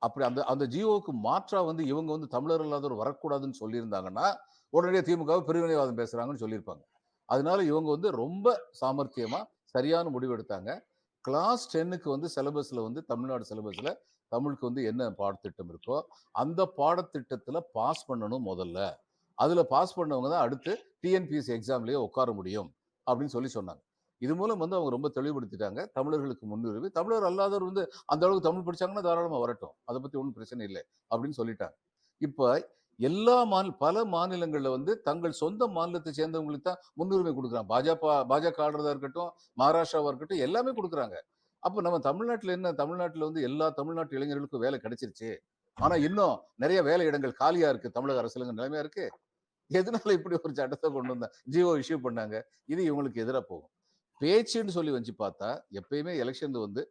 அப்படி அந்த அந்த ஜியோவுக்கு மாற்றா வந்து இவங்க வந்து தமிழர் அல்லாதோர் வரக்கூடாதுன்னு சொல்லியிருந்தாங்கன்னா உடனே திமுக பிரிவினைவாதம் பேசுறாங்கன்னு சொல்லியிருப்பாங்க. அதனால இவங்க வந்து ரொம்ப சாமர்த்தியமா சரியான முடிவு எடுத்தாங்க. கிளாஸ் 10க்கு வந்து சிலபஸ்ல வந்து தமிழ்நாடு சிலபஸ்ல தமிழுக்கு வந்து என்ன பாடத்திட்டம் இருக்கோ அந்த பாடத்திட்டத்துல பாஸ் பண்ணணும் முதல்ல. அதுல பாஸ் பண்ணவங்க தான் அடுத்து டிஎன்பிஎஸ்சி எக்ஸாம்லயே உட்கார முடியும் அப்படின்னு சொல்லி சொன்னாங்க. இது மூலம் வந்து அவங்க ரொம்ப தெளிவுபடுத்திட்டாங்க. தமிழர்களுக்கு முன்னுரிமை, தமிழர் அல்லாதவர் வந்து அந்த அளவுக்கு தமிழ் படிச்சாங்கன்னா தாராளமா வரட்டும், அதை பத்தி ஒன்றும் பிரச்சனை இல்லை அப்படின்னு சொல்லிட்டாங்க. இப்ப எல்லா பல மாநிலங்கள்ல வந்து தங்கள் சொந்த மாநிலத்தை சேர்ந்தவங்களுக்கு தான் முன்னுரிமை கொடுக்குறாங்க. பாஜக ஆடுறதா இருக்கட்டும், மகாராஷ்டிராவா இருக்கட்டும், எல்லாமே கொடுக்குறாங்க. அப்ப நம்ம தமிழ்நாட்டுல என்ன, தமிழ்நாட்டுல வந்து எல்லா தமிழ்நாட்டு இளைஞர்களுக்கும் வேலை கிடைச்சிருச்சு. ஆனா இன்னும் நிறைய வேலை இடங்கள் காலியா இருக்கு தமிழக அரசுல நிலைமையா இருக்கு. எதனால இப்படி ஒரு சட்டத்தை கொண்டு வந்தா ஜியோ இஷ்யூ பண்ணாங்க? இது இவங்களுக்கு எதிராக போகும். பேச்சுன்னு சொல்லி வச்சு பார்த்தா எப்பயுமே எலெக்ஷன் வந்து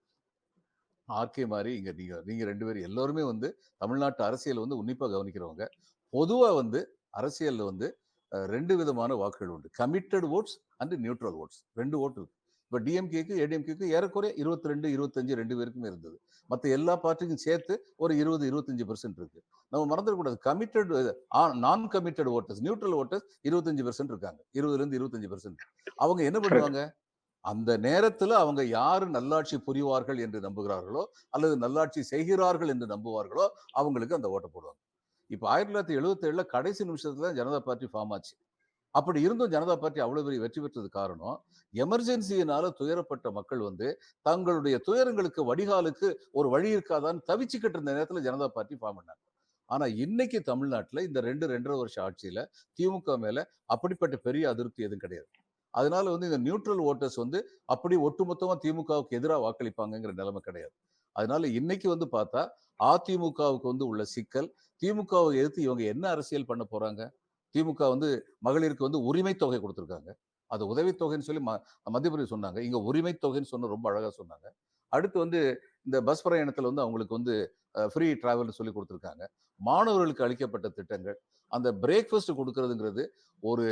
ஆர்கே மாதிரி இங்க நீங்க 2 பேரும் எல்லாருமே வந்து தமிழ்நாட்டு அரசியல் வந்து உன்னிப்பா கவனிக்கிறவங்க. பொதுவா வந்து அரசியல்ல வந்து 2 விதமான வாக்குகள் உண்டு. Committed votes and neutral votes. 2 vote இருக்கு. இப்ப டிஎம்கேக்கு ஏடிஎம்கேக்கு ஏறக்குறைய 22, 25 2 பேருக்குமே இருந்தது. மத்த எல்லா பார்ட்டிக்கும் சேர்த்து ஒரு 20, 25% இருக்கு. நம்ம மறந்துடக்கூடாது. கமிட்டட் நான் கமிட்டட் ஓட்டர்ஸ், நியூட்ரல் ஓட்டர்ஸ் 25% இருக்காங்க. 20ல இருந்து 25%. அவங்க என்ன பண்ணுவாங்க? அந்த நேரத்துல அவங்க யாரு நல்லாட்சி புரிவார்கள் என்று நம்புகிறார்களோ அல்லது நல்லாட்சி செய்கிறார்கள் என்று நம்புவார்களோ அவங்களுக்கு அந்த ஓட்டை போடுவாங்க. இப்ப 1977ல கடைசி நிமிஷத்துல ஜனதா பார்ட்டி ஃபார்ம் ஆச்சு. அப்படி இருந்தும் ஜனதா பார்ட்டி அவ்வளவு பெரிய வெற்றி பெற்றது காரணம், எமர்ஜென்சியினால துயரப்பட்ட மக்கள் வந்து தங்களுடைய துயரங்களுக்கு வடிகாலுக்கு ஒரு வழி இருக்காதான்னு தவிச்சுக்கிட்டு இருந்த நேரத்துல ஜனதா பார்ட்டி ஃபார்ம் பண்ணாங்க. ஆனா இன்னைக்கு தமிழ்நாட்டுல இந்த 2.5 வருஷ ஆட்சியில திமுக மேல அப்படிப்பட்ட பெரிய அதிருப்தி எதுவும் கிடையாது. அதனால வந்து இந்த நியூட்ரல் ஓட்டர்ஸ் வந்து அப்படி ஒட்டுமொத்தமா திமுகவுக்கு எதிராக வாக்களிப்பாங்கிற நிலைமை கிடையாது. அதனால இன்னைக்கு வந்து பார்த்தா அதிமுகவுக்கு வந்து உள்ள சிக்கல், திமுகவை எதிர்த்து இவங்க என்ன அரசியல் பண்ண போறாங்க? திமுக வந்து மகளிருக்கு வந்து உரிமை தொகை கொடுத்துருக்காங்க. அது உதவித்தொகைன்னு சொல்லி மத்திய பிரதேசம் சொன்னாங்க. இங்க உரிமை தொகைன்னு சொன்ன ரொம்ப அழகா சொன்னாங்க. அடுத்து வந்து இந்த பஸ் பிரயாணத்துல வந்து அவங்களுக்கு வந்து ஃப்ரீ டிராவல்னு சொல்லி கொடுத்துருக்காங்க. மாணவர்களுக்கு அளிக்கப்பட்ட திட்டங்கள், அந்த பிரேக்ஃபாஸ்ட் கொடுக்கறதுங்கிறது ஒரு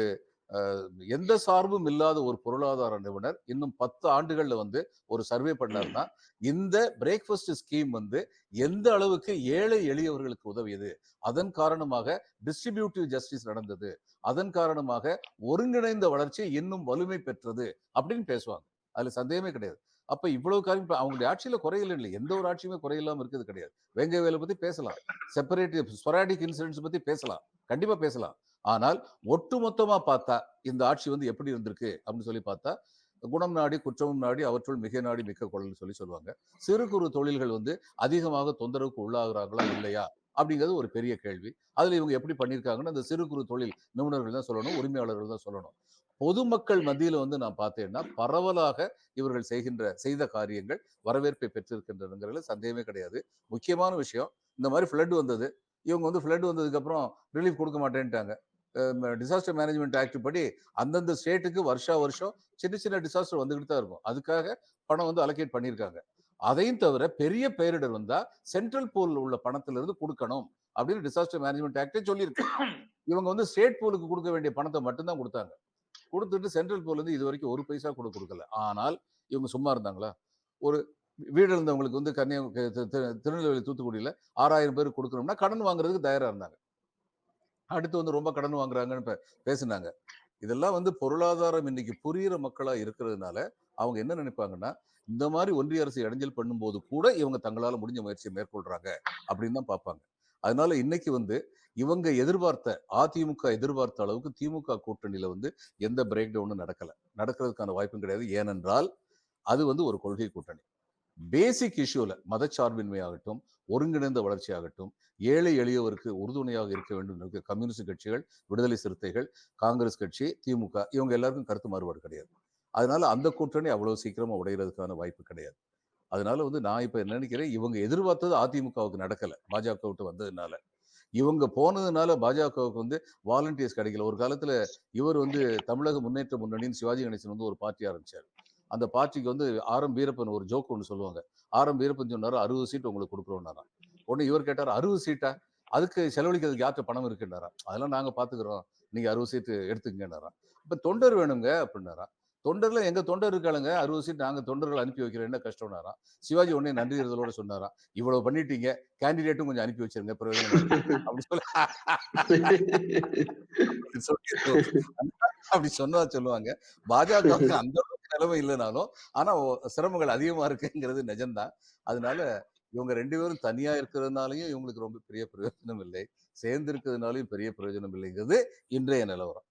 எந்த சார்பும் இல்லாத ஒரு பொருளாதார நிபுணர் இன்னும் 10 ஆண்டுகள்ல வந்து ஒரு சர்வே பண்ணாருன்னா இந்த பிரேக்ஃபாஸ்ட் ஸ்கீம் வந்து எந்த அளவுக்கு ஏழை எளியவர்களுக்கு உதவியது, அதன் காரணமாக டிஸ்ட்ரிபியூட்டிவ் ஜஸ்டிஸ் நடந்தது, அதன் காரணமாக ஒருங்கிணைந்த வளர்ச்சி இன்னும் வலிமை பெற்றது அப்படின்னு பேசுவாங்க. அதுல சந்தேகமே கிடையாது. அப்ப இவ்வளவு காரியம் அவங்களுடைய ஆட்சியில குறையில இல்லை, எந்த ஒரு ஆட்சியுமே குறையில்லாம இருக்கிறது கிடையாது. வெங்கை வேலை பத்தி பேசலாம், செப்பரேட் ஸ்பொராடிக் இன்சிடென்ட்ஸ் பத்தி பேசலாம், கண்டிப்பா பேசலாம். ஆனால் ஒட்டுமொத்தமா பார்த்தா இந்த ஆட்சி வந்து எப்படி இருந்திருக்கு அப்படின்னு சொல்லி பார்த்தா, குணம் நாடி குற்றமும் நாடி அவற்றுள் மிக நாடி மிக்க கொள்ளல் சொல்லி சொல்லுவாங்க. சிறு குறு தொழில்கள் வந்து அதிகமாக தொந்தரவுக்கு உள்ளாகிறார்களா இல்லையா அப்படிங்கிறது ஒரு பெரிய கேள்வி. அதுல இவங்க எப்படி பண்ணியிருக்காங்கன்னு அந்த சிறு குறு தொழில் நிபுணர்கள் தான் சொல்லணும், உரிமையாளர்கள் தான் சொல்லணும். பொதுமக்கள் மத்தியில வந்து நான் பார்த்தேன்னா பரவலாக இவர்கள் செய்த காரியங்கள் வரவேற்பை பெற்றிருக்கின்றதுங்கிறதுல சந்தேகமே கிடையாது. முக்கியமான விஷயம், இந்த மாதிரி ஃப்ளட் வந்தது, இவங்க வந்து ஃப்ளட் வந்ததுக்கு அப்புறம் ரிலீஃப் கொடுக்க மாட்டேன்ட்டாங்க. டிசாஸ்டர் மேனேஜ்மெண்ட் ஆக்ட் படி அந்தந்த ஸ்டேட்டுக்கு வருஷம் சின்ன சின்ன டிசாஸ்டர் வந்துகிட்டு தான் இருக்கும். அதுக்காக பணம் வந்து அலோகேட் பண்ணியிருக்காங்க. அதையும் தவிர பெரிய பேரிடர் வந்தா சென்ட்ரல் பூல் உள்ள பணத்துல இருந்து கொடுக்கணும் அப்படின்னு டிசாஸ்டர் மேனேஜ்மெண்ட் ஆக்டே சொல்லியிருக்கு. இவங்க வந்து ஸ்டேட் பூலுக்கு கொடுக்க வேண்டிய பணத்தை மட்டும்தான் கொடுத்தாங்க. கொடுத்துட்டு சென்ட்ரல் பூல் இருந்து இது வரைக்கும் ஒரு பைசா கூட கொடுக்கல. ஆனால் இவங்க சும்மா இருந்தாங்களா? ஒரு வீடு இருந்தவங்களுக்கு வந்து திருநெல்வேலி தூத்துக்குடியில 6000 பேருக்கு கொடுக்கணும்னா கடன் வாங்குறதுக்கு தயாரா இருந்தாங்க. அடுத்து வந்து ரொம்ப கடன் வாங்குறாங்கன்னு பேசினாங்க. இதெல்லாம் வந்து பொருளாதாரம் இன்னைக்கு புரியிற மக்களா இருக்கிறதுனால அவங்க என்ன நினைப்பாங்கன்னா, இந்த மாதிரி ஒன்றிய அரசு இடைஞ்சல் பண்ணும்போது கூட இவங்க தங்களால முடிஞ்ச முயற்சியை மேற்கொள்றாங்க அப்படின்னு தான் பார்ப்பாங்க. அதனால இன்னைக்கு வந்து இவங்க அதிமுக எதிர்பார்த்த அளவுக்கு திமுக கூட்டணியில வந்து எந்த பிரேக் டவுனும் நடக்கல. நடக்கிறதுக்கான வாய்ப்பும் கிடையாது. ஏனென்றால் அது வந்து ஒரு கொள்கை கூட்டணி. பேசிக் இஷ்யூல மதச்சார்பின்மை ஆகட்டும், ஒருங்கிணைந்த வளர்ச்சி ஆகட்டும், ஏழை எளியவருக்கு உறுதுணையாக இருக்க வேண்டும் என்று கம்யூனிஸ்ட் கட்சிகள், விடுதலை சிறுத்தைகள், காங்கிரஸ் கட்சி, திமுக இவங்க எல்லாருக்கும் கருத்து மாறுபாடு கிடையாது. அதனால அந்த கூட்டணி அவ்வளவு சீக்கிரமா உடையறதுக்கான வாய்ப்பு கிடையாது. அதனால வந்து நான் இப்ப நினைக்கிறேன், இவங்க எதிர்பார்த்தது அதிமுகவுக்கு நடக்கல. பாஜக விட்டு வந்ததுனால. இவங்க போனதுனால பாஜகவுக்கு வந்து வாலண்டியர்ஸ் கிடைக்கல. ஒரு காலத்துல இவர் வந்து தமிழக முன்னேற்ற முன்னணின்னு சிவாஜி கணேசன் வந்து ஒரு பார்ட்டி ஆரம்பிச்சாரு. அந்த பார்ட்டிக்கு வந்து வீரப்பன் ஒரு ஜோக் ஒன்று சொல்லுவாங்க. வீரப்பன் சொன்னாரு 60 சீட் உங்களுக்கு கொடுக்குறோம்னாராம். உடனே இவர் கேட்டாரு 60 சீட்டா? அதுக்கு செலவழிக்கிறதுக்கு யார்கிட்ட பணம் இருக்குன்னாராம். அதெல்லாம் நாங்க பாத்துக்கிறோம். நீங்க 60 சீட்டு எடுத்துக்கங்கன்னாராம். இப்ப தொண்டர் வேணுங்க அப்படின்னாராம். தொண்டர்ல எங்க தொண்டர் இருக்காளுங்க 60 சீட் நாங்க தொண்டர்கள் அனுப்பி வைக்கிறோம் என்ன கஷ்டம்னாராம். சிவாஜி உடனே நன்றியறதலோட சொன்னாராம். இவ்வளவு பண்ணிட்டீங்க கேண்டிடேட்டும் கொஞ்சம் அனுப்பி வச்சிருங்க பிரயோஜனமா இருக்கும் அப்படி சொல்ல அப்படி சொன்னா சொல்லுவாங்க. பாஜகவுக்கு அந்த அளவுக்கு நிலைமை இல்லைனாலும் ஆனா சிரமங்கள் அதிகமா இருக்குங்கிறது நிஜம்தான். அதனால இவங்க 2 பேரும் தனியா இருக்கிறதுனாலயும் இவங்களுக்கு ரொம்ப பெரிய பிரயோஜனம் இல்லை. சேர்ந்து இருக்கிறதுனாலயும் பெரிய பிரயோஜனம் இல்லைங்கிறது இன்றைய நிலவரம்.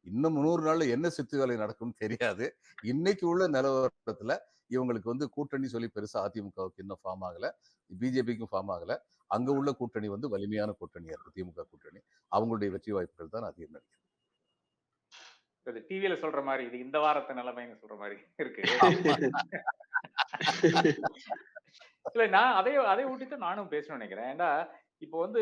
இன்னும் 100 நாள்ல என்ன சித்து வேலை நடக்கும்னு தெரியாது. இன்னைக்கு உள்ள நிலவரத்துல இவங்களுக்கு வந்து கூட்டணி சொல்லி பெருசா அதிமுகவுக்கு இன்னும் ஃபார்ம் ஆகல. பிஜேபிக்கும் ஃபார்ம் ஆகல. அங்க உள்ள கூட்டணி வந்து வலிமையான கூட்டணியா இருக்கு திமுக கூட்டணி. அவங்களுடைய வெற்றி வாய்ப்புகள் தான் அதிகம் நினைக்கிறேன். இது டிவியில சொல்ற மாதிரி இது இந்த வாரத்து நிலைமைன்னு சொல்ற மாதிரி இருக்கு. இல்ல நான் அதை ஊட்டித்தான் நானும் பேசணும்னு நினைக்கிறேன். ஏன்னா இப்போ வந்து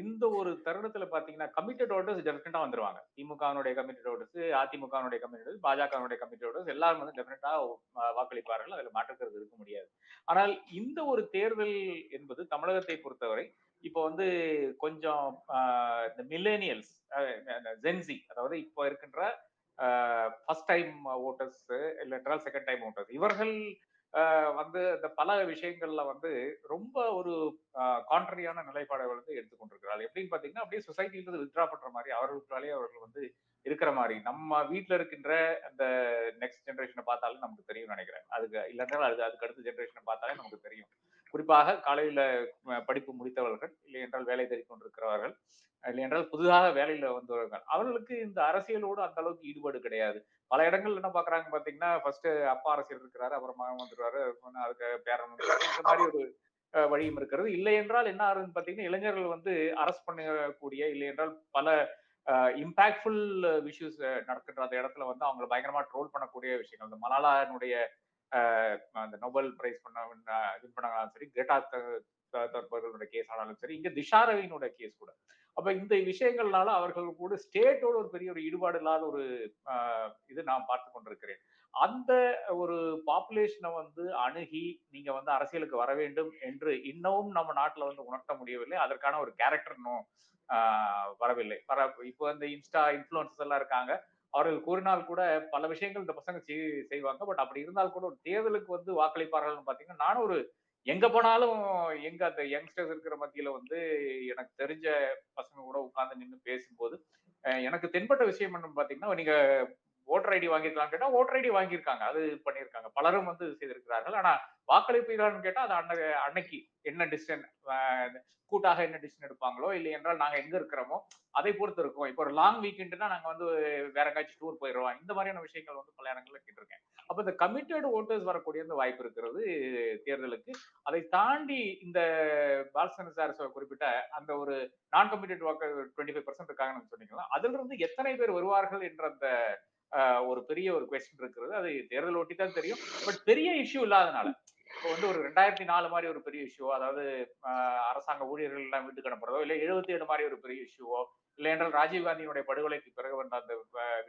இந்த ஒரு தருணத்துல பாத்தீங்கன்னா கமிட்டட் ஓட்டர்ஸ் டெஃபினட்டா வந்துருவாங்க. திமுகவினுடைய கமிட்டட் ஓட்டர்ஸ், அதிமுகவினுடைய கமிட்டட் ஓட்டர்ஸ், பாஜகவினுடைய கமிட்டட் ஓட்டர்ஸ் எல்லாரும் வந்து டெஃபினட்டா வாக்களிப்பார்கள். அதுல மாற்றுக்கிறது இருக்க முடியாது. ஆனால் இந்த ஒரு தேர்தல் என்பது தமிழகத்தை பொறுத்தவரை இப்போ வந்து கொஞ்சம் இந்த மில்லேனியல்ஸ், ஜென்சி, அதாவது இப்போ இருக்கின்ற ஃபர்ஸ்ட் டைம் ஓட்டர்ஸ் இல்லைன்றால் செகண்ட் டைம் ஓட்டர்ஸ் இவர்கள் வந்து இந்த பல விஷயங்கள்ல வந்து ரொம்ப ஒரு கான்ட்ரரியான நிலைப்பாடுகள் வந்து எடுத்துக்கொண்டிருக்கிறார்கள். எப்படின்னு பாத்தீங்கன்னா அப்படியே சொசைட்டில வித்ரா பண்ற மாதிரி அவர்களுக்குள்ளாலே அவர்கள் வந்து இருக்கிற மாதிரி நம்ம வீட்டுல இருக்கின்ற அந்த நெக்ஸ்ட் ஜெனரேஷனை பார்த்தாலும் நமக்கு தெரியும் நினைக்கிறேன். அதுக்கு இல்லைன்னா அதுக்கு அடுத்த ஜெனரேஷனை பார்த்தாலே நமக்கு தெரியும். குறிப்பாக காலையில படிப்பு முடித்தவர்கள், இல்லை என்றால் வேலை தேடிக் கொண்டிருக்கிறவர்கள், இல்லை என்றால் புதிதாக வேலையில வந்தவர்கள், அவர்களுக்கு இந்த அரசியலோடு அந்த அளவுக்கு ஈடுபாடு கிடையாது. பல இடங்கள்ல என்ன பாக்குறாங்க பாத்தீங்கன்னா ஃபர்ஸ்ட் அப்பா அரசியல் இருக்கிறாரு, அப்புறம் மகன் வந்துருவாரு, அதுக்கு பேரன் வந்துருவாரு, இந்த மாதிரி ஒரு வழியும் இருக்கிறது. இல்லை என்றால் என்ன ஆகுதுன்னு பாத்தீங்கன்னா இளைஞர்கள் வந்து அரஸ்ட் பண்ணக்கூடிய, இல்லை என்றால் பல இம்பாக்ட்ஃபுல் இஷ்யூஸ் நடக்கின்ற அந்த இடத்துல வந்து அவங்களை பயங்கரமா ட்ரோல் பண்ணக்கூடிய விஷயங்கள். இந்த மலாலானுடைய அந்த நோபல் பிரைஸ் வின் பண்ணாலும் சரி, கிரேட்டா தர்பர்களுடைய கேஸ் ஆனாலும் சரி, இங்க திஷா ரவியினுடைய கேஸ் கூட. அப்ப இந்த விஷயங்கள்னால அவர்கள் கூட ஸ்டேட்டோட ஒரு பெரிய ஒரு ஈடுபாடு இல்லாத ஒரு இது நான் பார்த்து கொண்டிருக்கிறேன். அந்த ஒரு பாப்புலேஷனை வந்து அணுகி நீங்க வந்து அரசியலுக்கு வர வேண்டும் என்று இன்னமும் நம்ம நாட்டுல வந்து உணர்த்த முடியவில்லை. அதற்கான ஒரு கேரக்டர் இன்னும் வரவில்லை. இப்போ இந்த இன்ஸ்டா இன்ஃபுளுசர்ஸ் எல்லாம் இருக்காங்க. அவர்கள் கூறினால் கூட பல விஷயங்கள் இந்த பசங்க செய்வாங்க. பட் அப்படி இருந்தால் கூட ஒரு தேர்தலுக்கு வந்து வாக்களிப்பார்கள்னு பாத்தீங்கன்னா நானும் ஒரு எங்க போனாலும் எங்க அந்த யங்ஸ்டர்ஸ் இருக்கிற மத்தியில வந்து எனக்கு தெரிஞ்ச பசங்க கூட உட்கார்ந்து நின்று பேசும்போது எனக்கு தென்பட்ட விஷயம் என்னன்னு பாத்தீங்கன்னா, நீங்க ஓட்டர் ஐடி வாங்கியிருக்கலாம் கேட்டா ஓட்டர் ஐடி வாங்கியிருக்காங்க, அது பண்ணியிருக்காங்க, பலரும் வந்து செய்திருக்கிறார்கள். ஆனா வாக்களிப்பீர்கள்னு கேட்டா அது அன்னைக்கு என்ன டிசிஷன் கூட்டாக என்ன டிசிஷன் எடுப்பாங்களோ, இல்லை என்றால் நாங்க எங்க இருக்கிறோமோ அதை பொறுத்து இருக்கும். இப்போ ஒரு லாங் வீக்கெண்ட்னா நாங்க வந்து வேற எங்காச்சும் டூர் போயிடுவோம், இந்த மாதிரியான விஷயங்கள் வந்து பல இடங்கள்ல கேட்டிருக்கேன். அப்ப இந்த கமிட்டட் ஓட்டர்ஸ் வரக்கூடிய அந்த வாய்ப்பு இருக்கிறது தேர்தலுக்கு. அதை தாண்டி இந்த பாலசந்திரன் சார் குறிப்பிட்ட அந்த ஒரு நான் கமிட்டட் வாக்கர் 25% இருக்காங்கன்னு சொன்னீங்களா, அதுல இருந்து எத்தனை பேர் வருவார்கள் என்ற அந்த ஒரு பெரிய ஒரு கொஸ்டின் இருக்கிறது. அது தேர்தல் ஒட்டி தான் தெரியும். பட் பெரிய இஷ்யூ இல்லாதனால இப்போ வந்து ஒரு 2004 மாதிரி ஒரு பெரிய இஷ்யூ, அதாவது அரசாங்க ஊழியர்கள் எல்லாம் வீட்டுக்கு அனுப்புறதோ, இல்லை 77 மாதிரி ஒரு பெரிய இஷ்யூவோ, இல்லை என்றால் ராஜீவ்காந்தியினுடைய படுகொலைக்கு பிறகு வந்த அந்த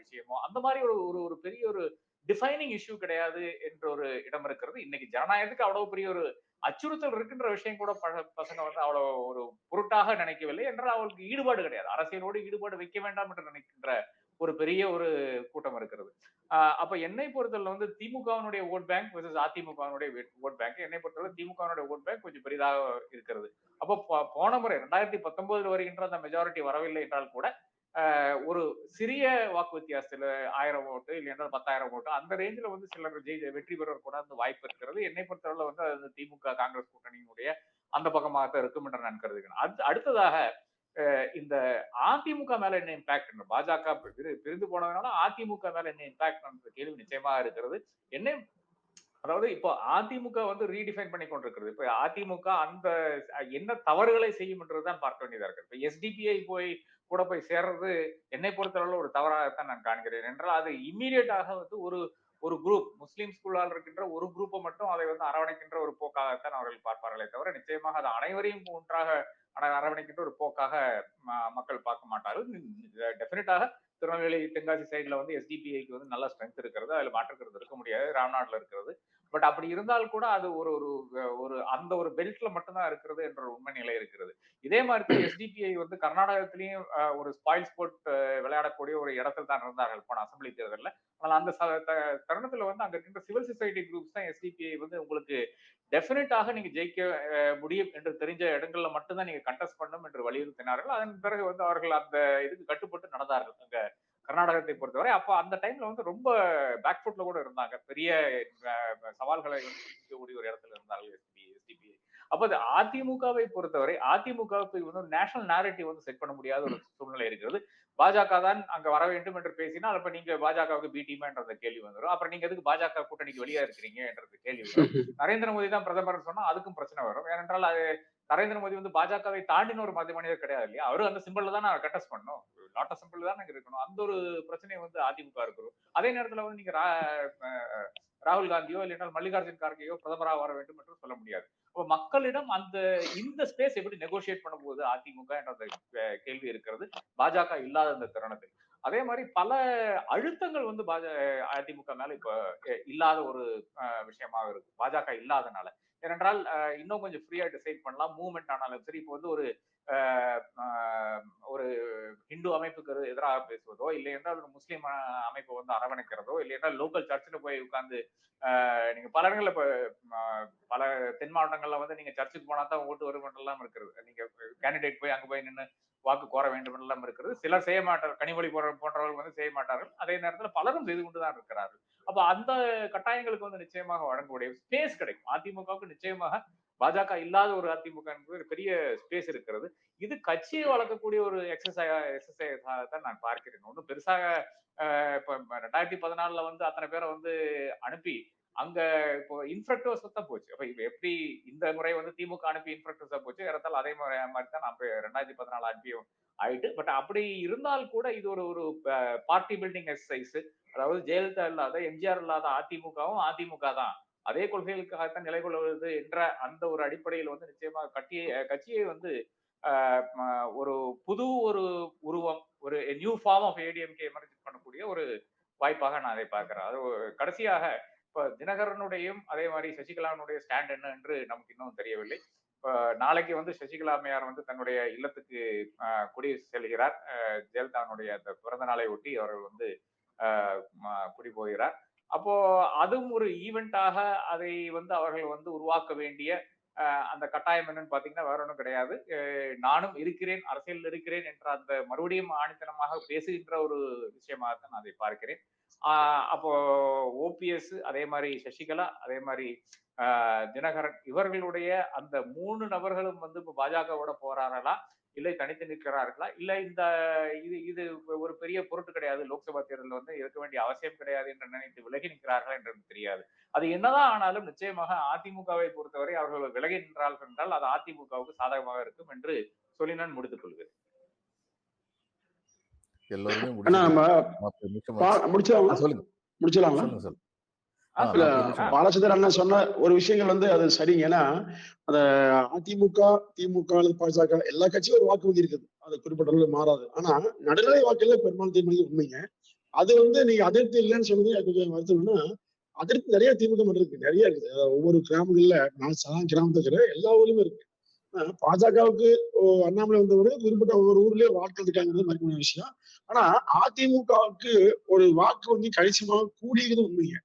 விஷயமோ, அந்த மாதிரி ஒரு ஒரு ஒரு பெரிய ஒரு டிஃபைனிங் இஷ்யூ கிடையாது என்ற ஒரு இடம் இருக்கிறது. இன்னைக்கு ஜனநாயகத்துக்கு அவ்வளவு பெரிய ஒரு அச்சுறுத்தல் இருக்கின்ற விஷயம் கூட பசங்க வந்து அவ்வளவு ஒரு பொருட்டாக நினைக்கவில்லை என்றால் அவங்களுக்கு ஈடுபாடு கிடையாது. அரசியலோடு ஈடுபாடு வைக்க வேண்டாம் என்று நினைக்கின்ற ஒரு பெரிய ஒரு கூட்டம் இருக்கிறது. அப்ப என்னை பொறுத்தவரை வந்து திமுகவினுடைய ஓட் பேங்க் வெர்சஸ் அதிமுகவினுடைய ஓட் பேங்க், என்னை பொறுத்தவரை திமுகவினுடைய ஓட் பேங்க் கொஞ்சம் பெரிதாக இருக்கிறது. அப்போ போன முறை 2019 வருகின்ற அந்த மெஜாரிட்டி வரவில்லை என்றால் கூட ஒரு சிறிய வாக்கு வித்தியாசத்துல 1000 ஓட்டு இல்லை என்றால் 10,000 ஓட்டு அந்த ரேஞ்சில் வந்து சிலர் வெற்றி பெற கூட அந்த வாய்ப்பு இருக்கிறது. என்னை பொறுத்தவரை வந்து அது திமுக காங்கிரஸ் கூட்டணியினுடைய அந்த பக்கமாக இருக்கும் என்று நான் கருதுகிறேன். அடுத்ததாக இந்த அதிமுக மேல என்ன இம்பாக்ட், பாஜக பிரிந்து போனதுனால அதிமுக மேல என்ன இம்பாக்ட் கேள்வி நிச்சயமாக இருக்கிறது. என்ன அதாவது இப்போ அதிமுக வந்து ரீடிஃபைன் பண்ணி கொண்டிருக்கிறது. இப்ப அதிமுக அந்த என்ன தவறுகளை செய்யும் என்றுதான் பார்க்க வேண்டியதா இருக்கு. இப்ப எஸ்டிபிஐ கூட போய் சேர்றது என்னை பொறுத்தளவுல ஒரு தவறாகத்தான் நான் காண்கிறேன். என்றால் அது இம்மீடியட்டாக வந்து ஒரு ஒரு குரூப் முஸ்லிம்ஸ்குள்ளால் இருக்கின்ற ஒரு குரூப்பை மட்டும் அதை வந்து அரவணைக்கின்ற ஒரு போக்காகத்தான் அவர்கள் பார்ப்பார்களே தவிர நிச்சயமாக அது அனைவரையும் ஒன்றாக அரவணைக்கின்ற ஒரு போக்காக மக்கள் பார்க்க மாட்டார்கள். டெஃபினட்டாக திருநெல்வேலி தென்காசி சைட்ல வந்து எஸ்டிபிஐக்கு வந்து நல்ல ஸ்ட்ரென்த் இருக்கிறது, அதுல மாற்றுக்கிறது இருக்க முடியாது, ராம்நாட்ல இருக்கிறது. பட் அப்படி இருந்தால் கூட அது ஒரு ஒரு அந்த ஒரு பெல்ட்ல மட்டும்தான் இருக்கிறது என்ற உண்மை நிலை இருக்கிறது. இதே மாதிரி எஸ்டிபிஐ வந்து கர்நாடகத்திலையும் ஒரு ஸ்பாயில் ஸ்போர்ட் விளையாடக்கூடிய ஒரு இடத்துல தான் இருந்தார்கள் போன அசம்பிளி தேர்தலில். ஆனால் அந்த தருணத்துல வந்து அங்க இருக்கின்ற சிவில் சொசைட்டி குரூப்ஸ் தான் எஸ்டிபிஐ வந்து உங்களுக்கு டெஃபினட்டாக நீங்க ஜெயிக்க முடியும் என்று தெரிஞ்ச இடங்கள்ல மட்டும்தான் நீங்க கண்டெஸ்ட் பண்ணும் என்று வலியுறுத்தினார்கள். அதன் பிறகு வந்து அவர்கள் அந்த இதுக்கு கட்டுப்பட்டு நடந்தார்கள் அங்க கர்நாடகத்தை பொறுத்தவரை. அப்ப அந்த டைம்ல வந்து ரொம்ப பேக்ஃபுட்ல கூட இருந்தாங்க, பெரிய சவால்களை கூடிய ஒரு இடத்துல இருந்தார்கள் எஸ்டிபிஐ. அப்ப அது அதிமுகவை பொறுத்தவரை அதிமுகவுக்கு வந்து நேஷனல் நேரேட்டிவ் வந்து செட் பண்ண முடியாத ஒரு சூழ்நிலை இருக்கிறது. பாஜக தான் அங்க வர வேண்டும் என்று பேசினால் அப்ப நீங்க பாஜகவுக்கு பி டீமா என்ற கேள்வி வந்துடும். அப்புறம் நீங்க எதுக்கு பாஜக கூட்டணிக்கு வெளியா இருக்கிறீங்க என்ற கேள்வி வரும். நரேந்திர மோடி தான் பிரதமர் சொன்னா அதுக்கும் பிரச்சனை வரும். ஏனென்றால் அது நரேந்திர மோடி வந்து பாஜகவை தாண்டின ஒரு மனிதர் கிடையாது இல்லையா, அவரும் அந்த சிம்பிள் தான் கண்டெஸ்ட் பண்ணணும், லாட்டஸ் சிம்பிள் தான் இருக்கணும். அந்த ஒரு பிரச்சனை வந்து அதிமுக இருக்கிறோம். அதே நேரத்துல வந்து நீங்க ராகுல் காந்தியோ இல்லைன்னா மல்லிகார்ஜுன் கார்கேயோ பிரதமராக வர வேண்டும் என்று சொல்ல முடியாது. அப்ப மக்களிடம் இந்த ஸ்பேஸ் எப்படி நெகோசியேட் பண்ண போகுது அதிமுக என்ற கேள்வி இருக்கிறது பாஜக இல்லாத அந்த தருணத்தில். அதே மாதிரி பல அழுத்தங்கள் வந்து அதிமுக மேல இப்ப இல்லாத ஒரு விஷயமாக இருக்கு பாஜக இல்லாதனால. ஏனென்றால் இன்னும் கொஞ்சம் ஃப்ரீயா டிசைட் பண்ணலாம், மூவ்மெண்ட் ஆனாலும் சரி. இப்போ வந்து ஒரு ஹிந்து அமைப்புக்கு எதிராக பேசுவதோ இல்லை என்றால் ஒரு முஸ்லீம் அமைப்பை வந்து அரவணைக்கிறதோ இல்லை என்றால் லோக்கல் சர்ச்சில் போய் உட்கார்ந்து நீங்க பல இடங்கள்ல இப்ப பல தென் மாவட்டங்கள்ல வந்து நீங்க சர்ச்சுக்கு போனா தான் ஓட்டு வரும் எல்லாம் இருக்கிறது. நீங்க கேண்டிடேட் போய் அங்க போய் நின்று வாக்கு கோர வேண்டும் எல்லாம் இருக்கிறது. சிலர் செய்ய மாட்டார்கள், கனிமொழி போன்றவர்கள் வந்து செய்ய மாட்டார்கள். அதே நேரத்தில் பலரும் செய்து கொண்டுதான் இருக்கிறார்கள். அப்ப அந்த கட்டாயங்களுக்கு வந்து நிச்சயமாக வழங்கக்கூடிய ஸ்பேஸ் கிடைக்கும் அதிமுகவுக்கு. நிச்சயமாக பாஜக இல்லாத ஒரு அதிமுக என்பது ஒரு பெரிய ஸ்பேஸ் இருக்கிறது. இது கட்சியை வளர்க்கக்கூடிய ஒரு எக்ஸசைஸ் தான் நான் பார்க்கிறேன். ஒன்றும் பெருசாக இப்ப 2014 வந்து அத்தனை பேரை வந்து அனுப்பி அங்க இப்போ இன்ஃப்ராக்டர்ஸ் தான் போச்சு. அப்ப இப்ப எப்படி இந்த முறை வந்து திமுக அனுப்பி இன்ஃப்ராக்டர்ஸா போச்சு, இடத்தால் அதே மாதிரி தான் நம்ம 2014 அனுப்பியும் ஆயிட்டு. பட் அப்படி இருந்தால் கூட இது ஒரு பார்ட்டி பில்டிங் எக்ஸசைஸ். அதாவது ஜெயலலிதா இல்லாத எம்ஜிஆர் இல்லாத அதிமுகவும் அதிமுக தான், அதே கொள்கைகளுக்காகத்தான் நிலை கொள்வது என்ற அந்த ஒரு அடிப்படையில் வந்து நிச்சயமாக கட்சியை வந்து ஒரு புது ஒரு உருவம், ஒரு new form of ADMK emerge பண்ணக்கூடிய ஒரு வாய்ப்பாக நான் அதை பார்க்கிறேன். அது கடைசியாக இப்ப தினகரனுடையும் அதே மாதிரி சசிகலாவுடைய ஸ்டாண்ட் என்ன என்று நமக்கு இன்னும் தெரியவில்லை. நாளைக்கு வந்து சசிகலா அம்மையார் வந்து தன்னுடைய இல்லத்துக்கு குடி செல்கிறார். ஜெயலலிதாவுடைய அந்த பிறந்த நாளை ஒட்டி அவர்கள் வந்து குடி போகிறார். அப்போ அதுவும் ஒரு ஈவெண்டாக அதை வந்து அவர்கள் வந்து உருவாக்க வேண்டிய அந்த கட்டாயம் என்னன்னு பாத்தீங்கன்னா வேற ஒன்றும் கிடையாது. நானும் இருக்கிறேன், அரசியல் இருக்கிறேன் என்ற அந்த மறுபடியும் ஆணித்தனமாக பேசுகின்ற ஒரு விஷயமாகத்தான் நான் அதை பார்க்கிறேன். அப்போ ஓபிஎஸ் அதே மாதிரி சசிகலா அதே மாதிரி தினகரன் இவர்களுடைய அந்த 3 நபர்களும் வந்து இப்ப பாஜகவோட போறார்களா இல்லை தனித்து நிற்கிறார்களா இல்ல இது ஒரு பெரிய பொருட்டு கிடையாது, லோக்சபா தேர்தலில் வந்து இருக்க வேண்டிய அவசியம் கிடையாது என்று நினைத்து விலகி நிற்கிறார்களா என்று தெரியாது. அது என்னதான் ஆனாலும் நிச்சயமாக அதிமுகவை பொறுத்தவரை அவர்கள் விலகி நின்றார்கள் என்றால் அது அதிமுகவுக்கு சாதகமாக இருக்கும் என்று சொல்லி நான் முடித்துக் கொள்கிறேன். பாலச்சந்திரன் அண்ணன் சொன்ன ஒரு விஷயங்கள் வந்து அது சரிங்க. ஏன்னா அந்த அதிமுக திமுக பாஜக எல்லா கட்சியும் ஒரு வாக்குறுதி இருக்குது, அது குறிப்பிட்ட மாறாது. ஆனா நடுநிலை வாக்குல பெரும்பாலும் திமுக உண்மைங்க. அது வந்து நீங்க அதிருப்தி இல்லைன்னு சொன்னது கொஞ்சம் வருத்தம்னா, அதிருப்தி நிறைய திமுக மட்டும் இருக்கு, நிறைய இருக்குது. ஒவ்வொரு கிராமங்கள்ல நான் கிராமத்துக்கு எல்லா ஊர்லயுமே இருக்கு. பாஜகவுக்கு அண்ணாமலை வந்தவரு குறிப்பிட்ட ஒவ்வொரு ஊர்லயே வாழ்க்கை இருக்காங்கிறது மறுபடிய விஷயம். ஆனா அதிமுகவுக்கு ஒரு வாக்கு வங்கி கணிசமாக கூடியது உண்மைங்க.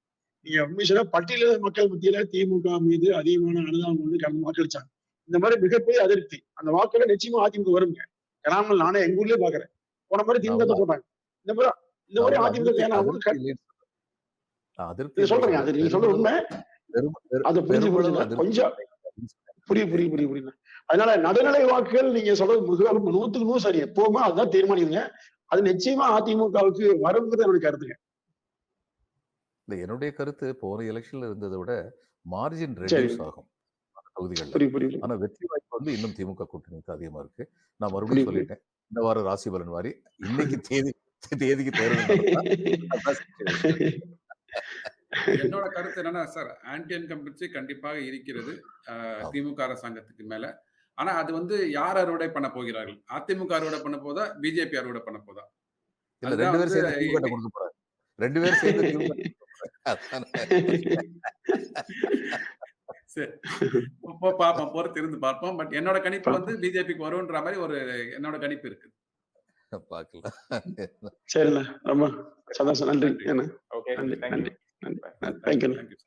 நீங்க உண்மை சொன்னா பட்டியல மக்கள் மத்தியில திமுக மீது அதிகமான அனுதாபம் வந்து கடந்து வாக்களிச்சாங்க. இந்த மாதிரி மிகப்பெரிய அதிருப்தி. அந்த வாக்குல நிச்சயமா அதிமுக வருங்க. கிராமங்கள் நானே எங்க ஊர்லயே பாக்குறேன். போன முறை திமுக நான் போட்டாங்க. இந்த முறை இந்த முறை அதிமுக அதிருப்தி ஏன்னா அதிருப்தி இல்லைன்னு நீங்க சொல்றேன். சொல்றீங்க அது நீங்க சொல்ற உண்மை. அதை புரிஞ்சு பெருமளவு கொஞ்சம் புரியுது. அதனால நடுநிலை வாக்குகள் நீங்க சொல்றது மிகவும் 100க்கு 100 சரி. எப்பவுமே அதுதான் தீர்மானிக்குங்க. அது நிச்சயமா அதிமுகவுக்கு வருங்கிறது என்னுடைய கருத்துங்க. இல்ல என்னுடைய கருத்து போன எலெக்ஷன்ல இருந்ததை விட மார்ஜின் சரி. ரெடியூஸ் ஆகும் தொகுதிகள்ல. புரியுது. ஆனா வெற்றி வாய்ப்பு வந்து இன்னும் திமுக கூட்டணிக்கு அதிகமா இருக்கு. நான் மறுபடியும் புரியுது. சொல்லிட்டேன். இந்த வாரம் ராசி பலன் மாதிரி இன்னைக்கு தேதிக்கு தேர்தல் நடந்தா அதான் situation. என்னோட கருத்து என்னன்னா சார், ஆன்டி இன்கம்பன்சி கண்டிப்பாக இருக்கிறது திமுக அரசாங்கத்துக்கு மேல. ஆனா அது வந்து யார் அறுவடை பண்ண போகிறார்கள்? அதிமுக அறுவடை பண்ண போதா, பிஜேபி அறுவடை பண்ண போதா? இல்ல அதுதான் 2 பேரும் வந்து சேர்ந்து திமுக கொடுக்க போறாங்க. 2 பேரும் சேர்ந்து திமுக சரி. பார்ப்போம், பொறுத்து இருந்து பார்ப்போம். பட் என்னோட கணிப்பு வந்து பிஜேபிக்கு வரும்ன்ற மாதிரி ஒரு என்னோட கணிப்பு இருக்கு. பார்க்கலாம். சரிண்ணா ரொம்ப சந்தோஷம். நன்றி. ஓகே, நன்றி. தேங்க்யூ. தேங்க்யூ. தேங்க்யூ.